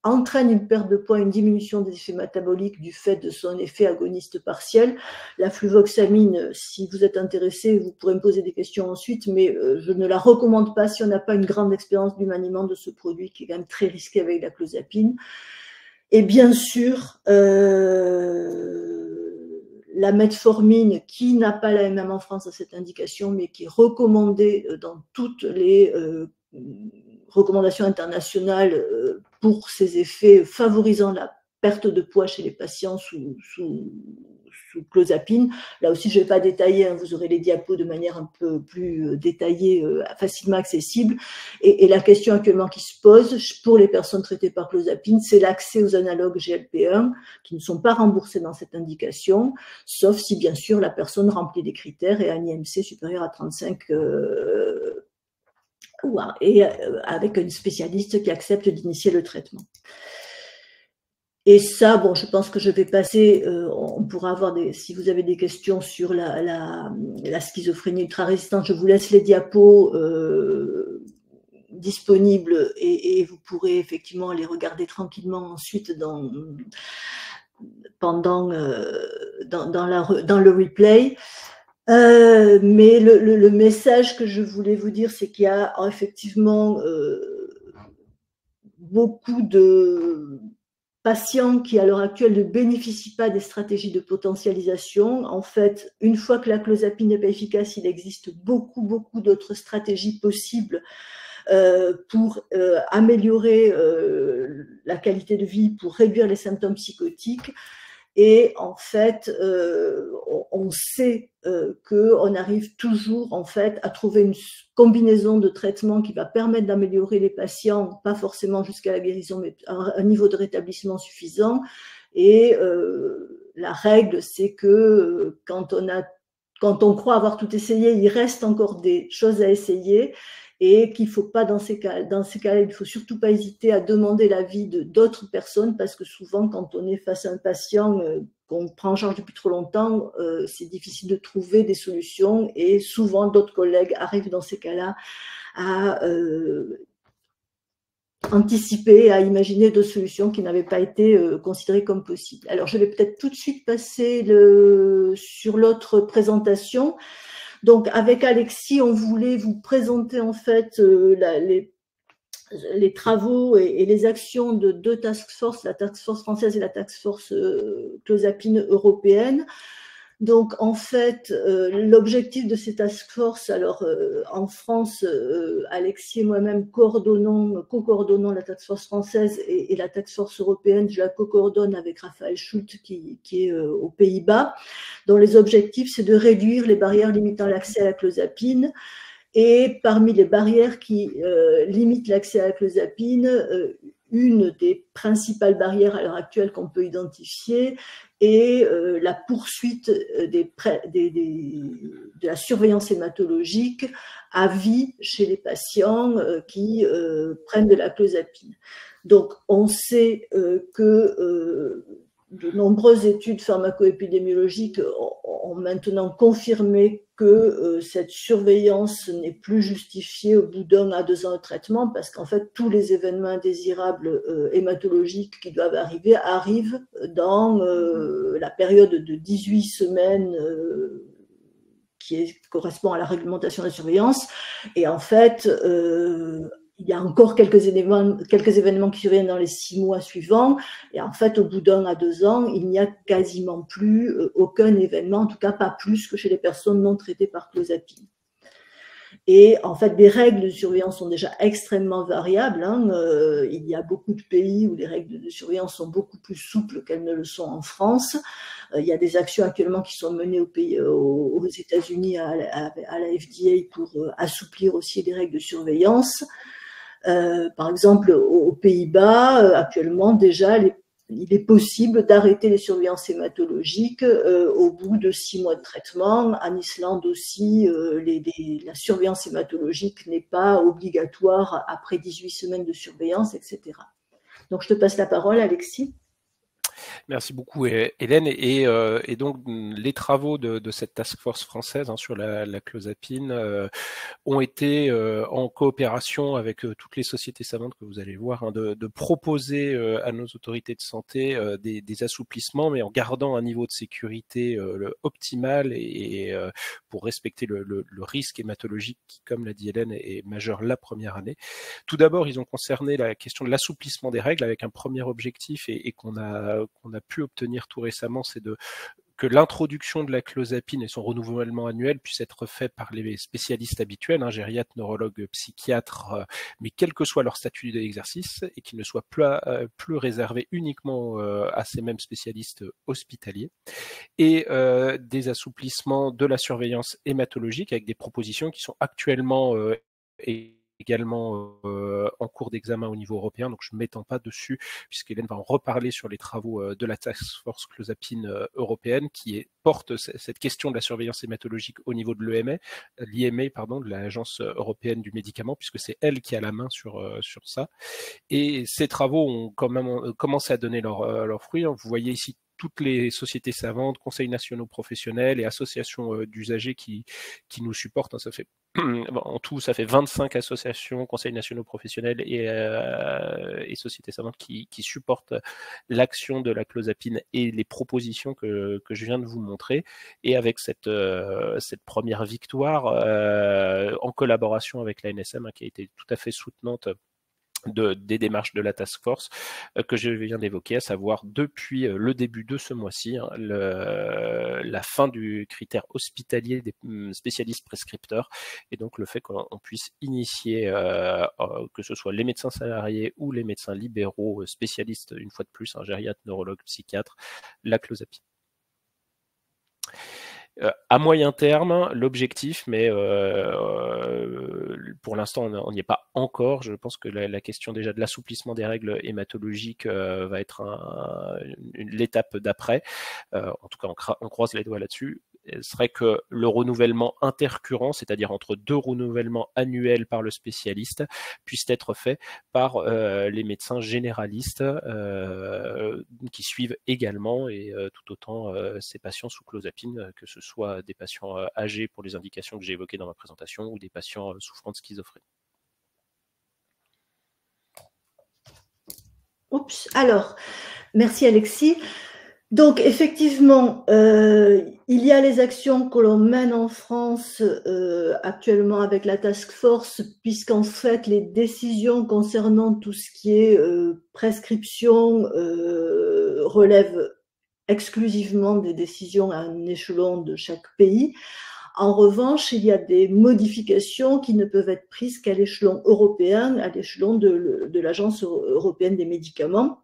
entraîne une perte de poids, une diminution des effets métaboliques du fait de son effet agoniste partiel. La fluvoxamine, si vous êtes intéressé, vous pourrez me poser des questions ensuite, mais je ne la recommande pas si on n'a pas une grande expérience du maniement de ce produit qui est quand même très risqué avec la clozapine. Et bien sûr, la metformine, qui n'a pas la MM en France à cette indication, mais qui est recommandée dans toutes les recommandations internationales pour ses effets favorisant la perte de poids chez les patients sous clozapine. Là aussi, je ne vais pas détailler, hein, vous aurez les diapos de manière un peu plus détaillée, facilement accessible. Et la question actuellement qui se pose pour les personnes traitées par clozapine, c'est l'accès aux analogues GLP-1 qui ne sont pas remboursés dans cette indication, sauf si bien sûr la personne remplit des critères et a un IMC supérieur à 35 et avec une spécialiste qui accepte d'initier le traitement. Et ça, bon, je pense que je vais passer, on pourra avoir si vous avez des questions sur la schizophrénie ultra-résistante, je vous laisse les diapos disponibles et vous pourrez effectivement les regarder tranquillement ensuite dans le replay. Mais le message que je voulais vous dire, c'est qu'il y a effectivement beaucoup de patients qui, à l'heure actuelle, ne bénéficient pas des stratégies de potentialisation. En fait, une fois que la clozapine n'est pas efficace, il existe beaucoup d'autres stratégies possibles pour améliorer la qualité de vie, pour réduire les symptômes psychotiques. Et en fait, on sait qu'on arrive toujours en fait à trouver une combinaison de traitements qui va permettre d'améliorer les patients, pas forcément jusqu'à la guérison, mais à un niveau de rétablissement suffisant. Et la règle, c'est que quand on croit avoir tout essayé, il reste encore des choses à essayer. Et qu'il ne faut pas, dans ces cas-là, il ne faut surtout pas hésiter à demander l'avis d'autres personnes, parce que souvent, quand on est face à un patient qu'on prend en charge depuis trop longtemps, c'est difficile de trouver des solutions, et souvent, d'autres collègues arrivent dans ces cas-là à anticiper, à imaginer d'autres solutions qui n'avaient pas été considérées comme possibles. Alors, je vais peut-être tout de suite passer sur l'autre présentation. Donc, avec Alexis, on voulait vous présenter en fait les travaux et les actions de deux task force, la task force française et la task force clozapine européenne. Donc, en fait, l'objectif de ces task force, alors en France, Alexis et moi-même co-coordonnons la task force française et la task force européenne. Je la co-coordonne avec Raphaël Schult qui est aux Pays-Bas, dont les objectifs, c'est de réduire les barrières limitant l'accès à la clozapine. Et parmi les barrières qui limitent l'accès à la clozapine, une des principales barrières à l'heure actuelle qu'on peut identifier est la poursuite de la surveillance hématologique à vie chez les patients qui prennent de la clozapine. Donc, on sait que de nombreuses études pharmacoépidémiologiques ont maintenant confirmé que cette surveillance n'est plus justifiée au bout d'1 à 2 ans de traitement, parce qu'en fait, tous les événements indésirables hématologiques qui doivent arriver arrivent dans la période de 18 semaines qui correspond à la réglementation de la surveillance. Et en fait, il y a encore quelques événements qui surviennent dans les 6 mois suivants. Et en fait, au bout d'1 à 2 ans, il n'y a quasiment plus aucun événement, en tout cas pas plus que chez les personnes non traitées par clozapine. Et en fait, les règles de surveillance sont déjà extrêmement variables. Il y a beaucoup de pays où les règles de surveillance sont beaucoup plus souples qu'elles ne le sont en France. Il y a des actions actuellement qui sont menées aux États-Unis à la FDA pour assouplir aussi les règles de surveillance. Par exemple, aux Pays-Bas, actuellement, déjà, il est possible d'arrêter les surveillances hématologiques au bout de 6 mois de traitement. En Islande aussi, la surveillance hématologique n'est pas obligatoire après 18 semaines de surveillance, etc. Donc, je te passe la parole, Alexis. Merci beaucoup, Hélène. Et donc, les travaux de cette task force française sur la clozapine ont été en coopération avec toutes les sociétés savantes que vous allez voir, de proposer à nos autorités de santé des assouplissements, mais en gardant un niveau de sécurité optimal et pour respecter le risque hématologique qui, comme l'a dit Hélène, est majeur la première année. Tout d'abord, ils ont concerné la question de l'assouplissement des règles avec un premier objectif et qu'on a pu obtenir tout récemment, c'est que l'introduction de la clozapine et son renouvellement annuel puisse être fait par les spécialistes habituels, gériatres, neurologues, psychiatres, mais quel que soit leur statut d'exercice, et qu'il ne soit plus réservé uniquement à ces mêmes spécialistes hospitaliers, et des assouplissements de la surveillance hématologique avec des propositions qui sont actuellement également en cours d'examen au niveau européen, donc je ne m'étends pas dessus, puisqu'Hélène va en reparler sur les travaux de la Task Force clozapine européenne, qui porte cette question de la surveillance hématologique au niveau de l'IMA, de l'Agence européenne du médicament, puisque c'est elle qui a la main sur ça. Et ces travaux ont quand même commencé à donner leurs fruits. Vous voyez ici toutes les sociétés savantes, conseils nationaux professionnels et associations d'usagers qui nous supportent. Ça fait en tout, ça fait 25 associations, conseils nationaux professionnels et sociétés savantes qui supportent l'action de la clozapine et les propositions que je viens de vous montrer. Et avec cette première victoire, en collaboration avec l'ANSM, qui a été tout à fait soutenante des démarches de la task force que je viens d'évoquer, à savoir depuis le début de ce mois-ci, la fin du critère hospitalier des spécialistes prescripteurs, et donc le fait qu'on puisse initier, que ce soit les médecins salariés ou les médecins libéraux spécialistes, une fois de plus, gériatre, neurologue, psychiatre, la clozapine. À moyen terme, l'objectif, mais pour l'instant on n'y est pas encore, je pense que la question déjà de l'assouplissement des règles hématologiques va être l'étape d'après, en tout cas on croise les doigts là-dessus, serait que le renouvellement intercurrent, c'est-à-dire entre 2 renouvellements annuels par le spécialiste, puisse être fait par les médecins généralistes qui suivent également et tout autant ces patients sous clozapine, que ce soit des patients âgés pour les indications que j'ai évoquées dans ma présentation ou des patients souffrant de schizophrénie. Oups, alors, merci Alexis. Donc, effectivement, il y a les actions que l'on mène en France actuellement avec la task force, puisqu'en fait, les décisions concernant tout ce qui est prescription relèvent exclusivement des décisions à un échelon de chaque pays. En revanche, il y a des modifications qui ne peuvent être prises qu'à l'échelon européen, à l'échelon de l'Agence européenne des médicaments.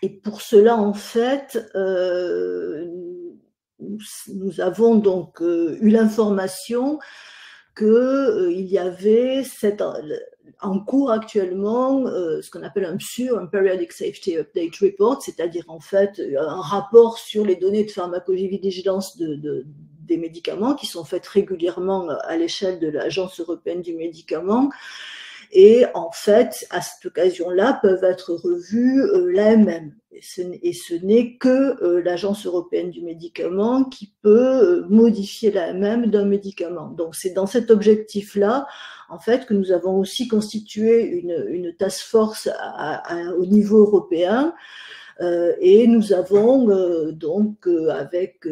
Et pour cela, en fait, nous avons donc eu l'information qu'il y avait en cours actuellement ce qu'on appelle un PSUR, un Periodic Safety Update Report, c'est-à-dire en fait un rapport sur les données de pharmacovigilance des médicaments qui sont faites régulièrement à l'échelle de l'Agence européenne du médicament. Et en fait, à cette occasion-là, peuvent être revues l'AMM. Et ce n'est que l'Agence européenne du médicament qui peut modifier l'AMM d'un médicament. Donc c'est dans cet objectif-là, en fait, que nous avons aussi constitué une task force au niveau européen. Et nous avons donc avec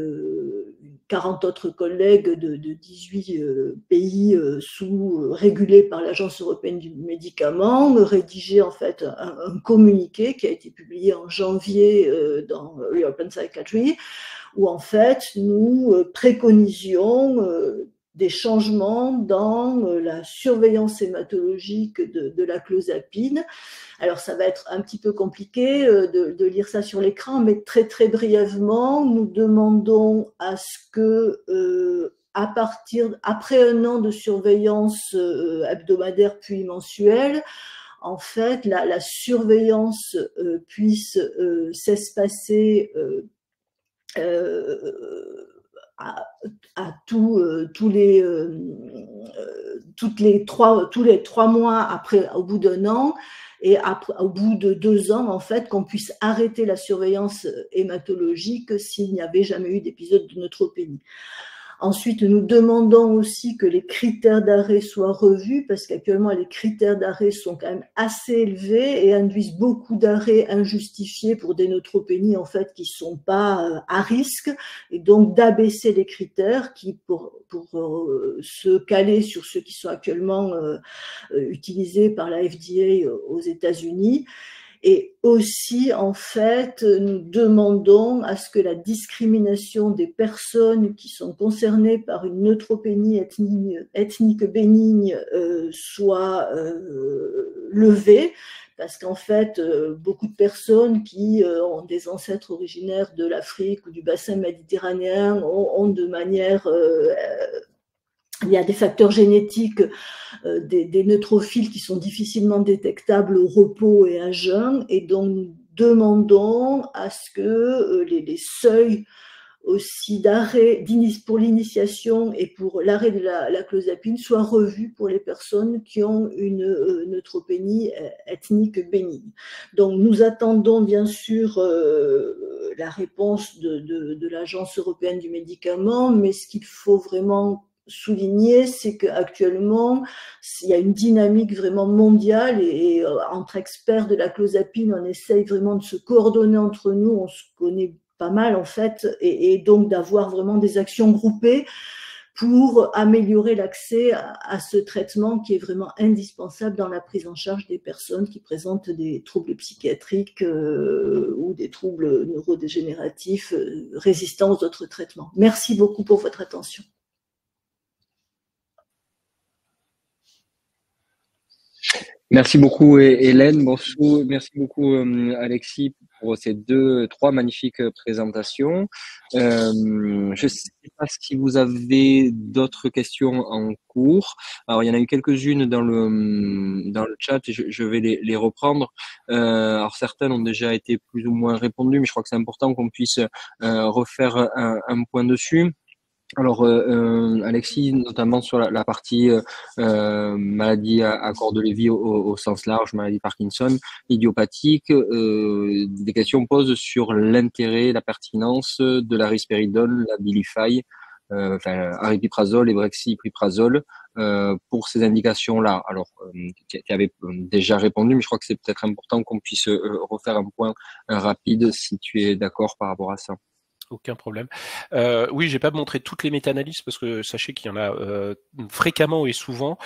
40 autres collègues de 18 pays régulés par l'Agence européenne du médicament, rédigé en fait un communiqué qui a été publié en janvier dans European Psychiatry, où en fait nous préconisions des changements dans la surveillance hématologique de la clozapine. Alors, ça va être un petit peu compliqué de lire ça sur l'écran, mais très, très brièvement, nous demandons à ce que, après un an de surveillance hebdomadaire puis mensuelle, en fait, la surveillance puisse s'espacer à tous les 3 mois après, au bout d'1 an, et après, au bout de 2 ans, en fait, qu'on puisse arrêter la surveillance hématologique s'il n'y avait jamais eu d'épisode de neutropénie. Ensuite, nous demandons aussi que les critères d'arrêt soient revus, parce qu'actuellement, les critères d'arrêt sont quand même assez élevés et induisent beaucoup d'arrêts injustifiés pour des neutropénies, en fait, qui ne sont pas à risque, et donc d'abaisser les critères qui, pour se caler sur ceux qui sont actuellement utilisés par la FDA aux États-Unis. Et aussi, en fait, nous demandons à ce que la discrimination des personnes qui sont concernées par une neutropénie ethnique bénigne soit levée, parce qu'en fait, beaucoup de personnes qui ont des ancêtres originaires de l'Afrique ou du bassin méditerranéen ont de manière... il y a des facteurs génétiques des neutrophiles qui sont difficilement détectables au repos et à jeun, et donc nous demandons à ce que les seuils aussi d'arrêt pour l'initiation et pour l'arrêt de la clozapine soient revus pour les personnes qui ont une neutropénie ethnique bénigne. Donc nous attendons bien sûr la réponse de l'Agence européenne du médicament, mais ce qu'il faut vraiment souligner, c'est qu'actuellement, il y a une dynamique vraiment mondiale et entre experts de la clozapine, on essaye vraiment de se coordonner entre nous, on se connaît pas mal en fait, et donc d'avoir vraiment des actions groupées pour améliorer l'accès à ce traitement qui est vraiment indispensable dans la prise en charge des personnes qui présentent des troubles psychiatriques ou des troubles neurodégénératifs résistants aux autres traitements. Merci beaucoup pour votre attention. Merci beaucoup Hélène, bonjour, merci beaucoup Alexis pour ces 3 magnifiques présentations. Je ne sais pas si vous avez d'autres questions en cours. Alors il y en a eu quelques-unes dans le chat et je vais les reprendre. Alors certaines ont déjà été plus ou moins répondues, mais je crois que c'est important qu'on puisse refaire un point dessus. Alors, Alexis, notamment sur la partie maladie à corps de Lévy au sens large, maladie Parkinson, idiopathique, des questions posent sur l'intérêt, la pertinence de la risperidone, la Abilify, aripiprazole et brexpiprazole pour ces indications-là. Alors, tu avais déjà répondu, mais je crois que c'est peut-être important qu'on puisse refaire un point rapide si tu es d'accord par rapport à ça. Aucun problème. Oui, j'ai pas montré toutes les méta-analyses parce que sachez qu'il y en a fréquemment et souvent.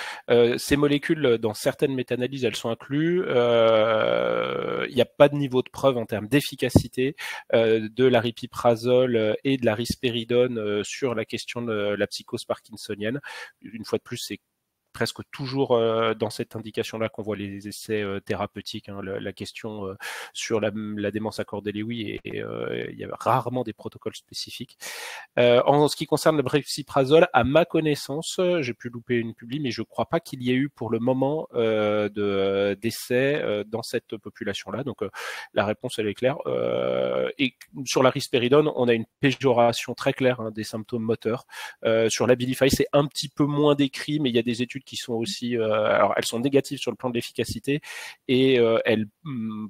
Ces molécules, dans certaines méta-analyses, elles sont incluses. Il n'y a pas de niveau de preuve en termes d'efficacité de l'aripiprazole et de la risperidone sur la question de la psychose parkinsonienne. Une fois de plus, c'est presque toujours dans cette indication-là qu'on voit les essais thérapeutiques. Hein, la question sur la démence accordée Lewy, et il y a rarement des protocoles spécifiques. En ce qui concerne le brexpiprazole, à ma connaissance, j'ai pu louper une publi, mais je ne crois pas qu'il y ait eu pour le moment d'essais dans cette population-là. Donc la réponse, elle est claire. Et sur la risperidone, on a une péjoration très claire des symptômes moteurs. Sur l'Abilify, c'est un petit peu moins décrit, mais il y a des études qui sont aussi, alors elles sont négatives sur le plan de l'efficacité et elles,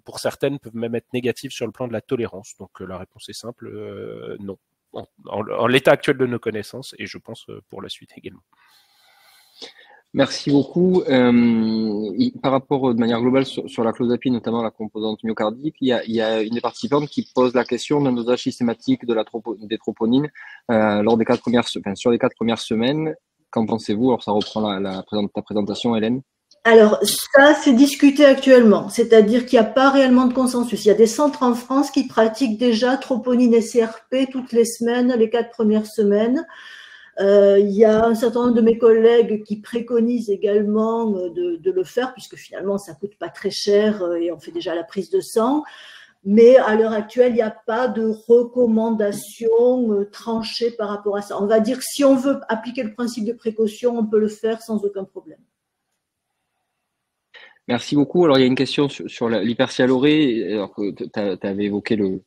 pour certaines, peuvent même être négatives sur le plan de la tolérance. Donc la réponse est simple, non. En l'état actuel de nos connaissances, et je pense pour la suite également. Merci beaucoup. Par rapport de manière globale sur la clozapine, notamment la composante myocardique, il y a une des participantes qui pose la question d'un dosage systématique des troponines lors des 4 premières, sur les 4 premières semaines. Qu'en pensez-vous? Alors ça reprend ta présentation, Hélène. Alors ça, c'est discuté actuellement, c'est-à-dire qu'il n'y a pas réellement de consensus. Il y a des centres en France qui pratiquent déjà troponine et CRP toutes les semaines, les 4 premières semaines. Il y a un certain nombre de mes collègues qui préconisent également de le faire, puisque finalement ça coûte pas très cher et on fait déjà la prise de sang. Mais à l'heure actuelle, il n'y a pas de recommandation tranchée par rapport à ça. On va dire que si on veut appliquer le principe de précaution, on peut le faire sans aucun problème. Merci beaucoup. Alors, il y a une question sur l'hypersialorée. Alors que tu avais évoqué le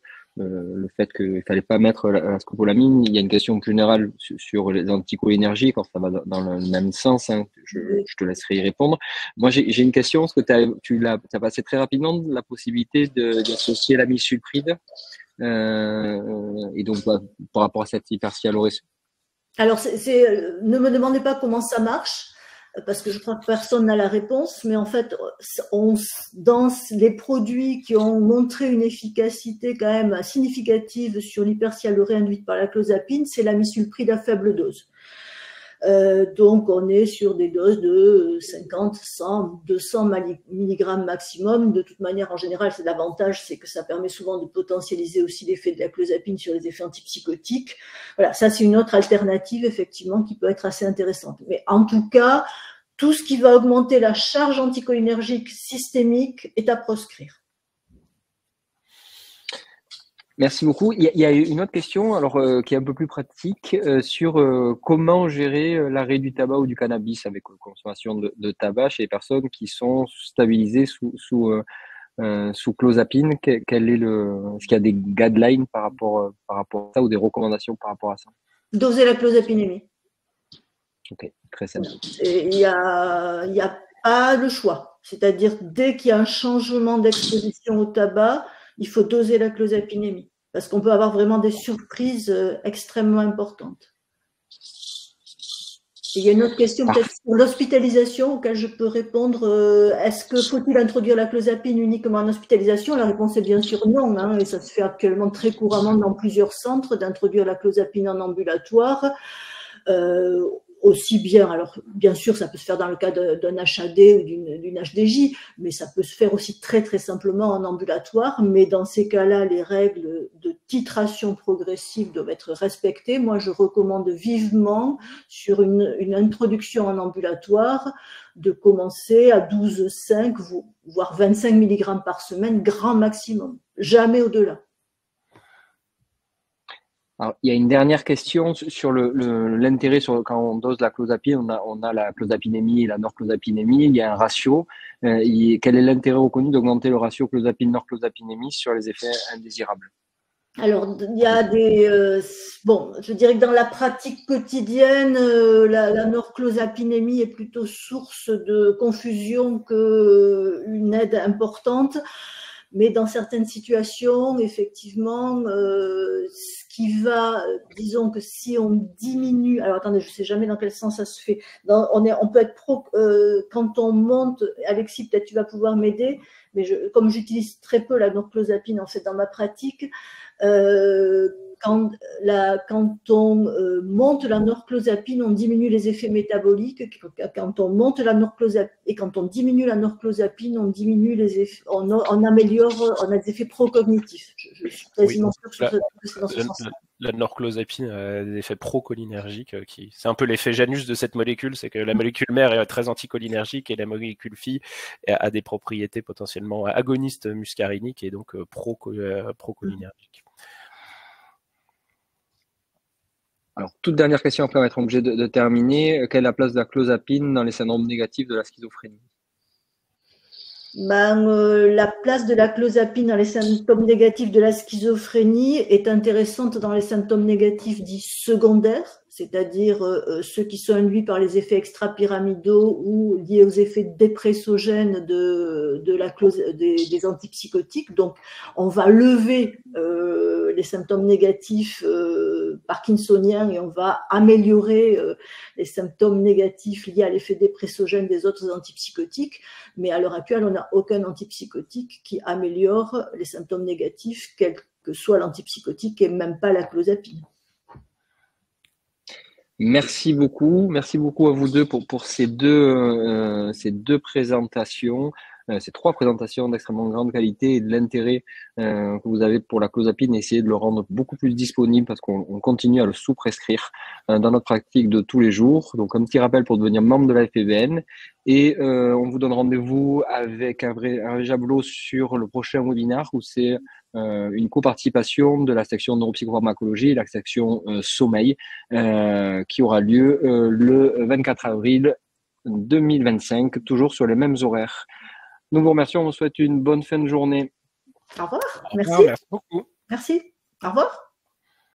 fait qu'il ne fallait pas mettre la scopolamine. Il y a une question plus générale sur les anticholinergiques. Alors, ça va dans le même sens. Hein. Je te laisserai y répondre. Moi, j'ai une question. Parce que tu l'as passé très rapidement, la possibilité d'associer l'amisulpride. Et donc, par rapport à cette hypersialorée. Alors, ne me demandez pas comment ça marche, parce que je crois que personne n'a la réponse, mais en fait, dans les produits qui ont montré une efficacité quand même significative sur l'hypersialorée induite par la clozapine, c'est l'amisulpride à faible dose. Donc, on est sur des doses de 50, 100, 200 mg maximum. De toute manière, en général, l'avantage, c'est que ça permet souvent de potentialiser aussi l'effet de la clozapine sur les effets antipsychotiques. Voilà, ça, c'est une autre alternative, effectivement, qui peut être assez intéressante. Mais en tout cas, tout ce qui va augmenter la charge anticholinergique systémique est à proscrire. Merci beaucoup. Il y a une autre question, alors qui est un peu plus pratique, sur comment gérer l'arrêt du tabac ou du cannabis avec consommation de tabac chez les personnes qui sont stabilisées sous clozapine. Est-ce qu'il y a des guidelines par rapport à ça ou des recommandations par rapport à ça? Doser la clozapinémie. Ok, très simple. Il y a pas le choix. C'est-à-dire, dès qu'il y a un changement d'exposition au tabac, il faut doser la clozapinémie, parce qu'on peut avoir vraiment des surprises extrêmement importantes. Et il y a une autre question peut-être sur l'hospitalisation auquel je peux répondre. Faut-il introduire la clozapine uniquement en hospitalisation? La réponse est bien sûr non, hein, et ça se fait actuellement très couramment dans plusieurs centres d'introduire la clozapine en ambulatoire. Aussi bien, alors bien sûr, ça peut se faire dans le cas d'un HAD ou d'une HDJ, mais ça peut se faire aussi très très simplement en ambulatoire. Mais dans ces cas-là, les règles de titration progressive doivent être respectées. Moi, je recommande vivement, sur une introduction en ambulatoire, de commencer à 12,5 voire 25 mg par semaine, grand maximum, jamais au-delà. Alors, il y a une dernière question sur l'intérêt quand on dose la clozapine, on a la clozapinémie et la norclozapinémie, il y a un ratio. Quel est l'intérêt reconnu d'augmenter le ratio clozapine-norclozapinémie sur les effets indésirables? Alors, il y a je dirais que dans la pratique quotidienne, la norclozapinémie est plutôt source de confusion qu'une aide importante. Mais dans certaines situations, effectivement, disons que si on diminue, alors attendez, je ne sais jamais dans quel sens ça se fait. On peut être quand on monte, Alexis, peut-être tu vas pouvoir m'aider, mais comme j'utilise très peu la norclozapine en fait dans ma pratique, quand on monte la norclozapine, on diminue les effets métaboliques. Quand on monte la norclozapine et quand on diminue la norclozapine, on diminue les effets, on a des effets procognitifs. Je suis quasiment sûre que c'est dans ce sens-là. La norclozapine a des effets procholinergiques. C'est un peu l'effet Janus de cette molécule, c'est que la molécule mère est très anticholinergique et la molécule fille a des propriétés potentiellement agonistes muscariniques et donc procholinergiques. Alors, toute dernière question, après on va être obligé de terminer. Quelle est la place de la clozapine dans les syndromes négatifs de la schizophrénie? La place de la clozapine dans les symptômes négatifs de la schizophrénie est intéressante dans les symptômes négatifs dits secondaires, c'est-à-dire ceux qui sont induits par les effets extrapyramidaux ou liés aux effets dépressogènes des antipsychotiques. Donc, on va lever les symptômes négatifs parkinsoniens et on va améliorer les symptômes négatifs liés à l'effet dépressogène des autres antipsychotiques. Mais à l'heure actuelle, on n'a aucun antipsychotique qui améliore les symptômes négatifs, quel que soit l'antipsychotique, et même pas la clozapine. Merci beaucoup à vous deux pour ces deux présentations, ces trois présentations d'extrêmement grande qualité et de l'intérêt que vous avez pour la clozapine, essayer de le rendre beaucoup plus disponible parce qu'on continue à le sous-prescrire dans notre pratique de tous les jours. Donc un petit rappel pour devenir membre de la FPBN et on vous donne rendez-vous avec un vrai jablot sur le prochain webinaire où c'est une coparticipation de la section neuropsychopharmacologie et la section sommeil qui aura lieu le 24 avril 2025, toujours sur les mêmes horaires. Nous vous remercions, on vous souhaite une bonne fin de journée. Au revoir. Merci. Merci beaucoup. Merci. Au revoir.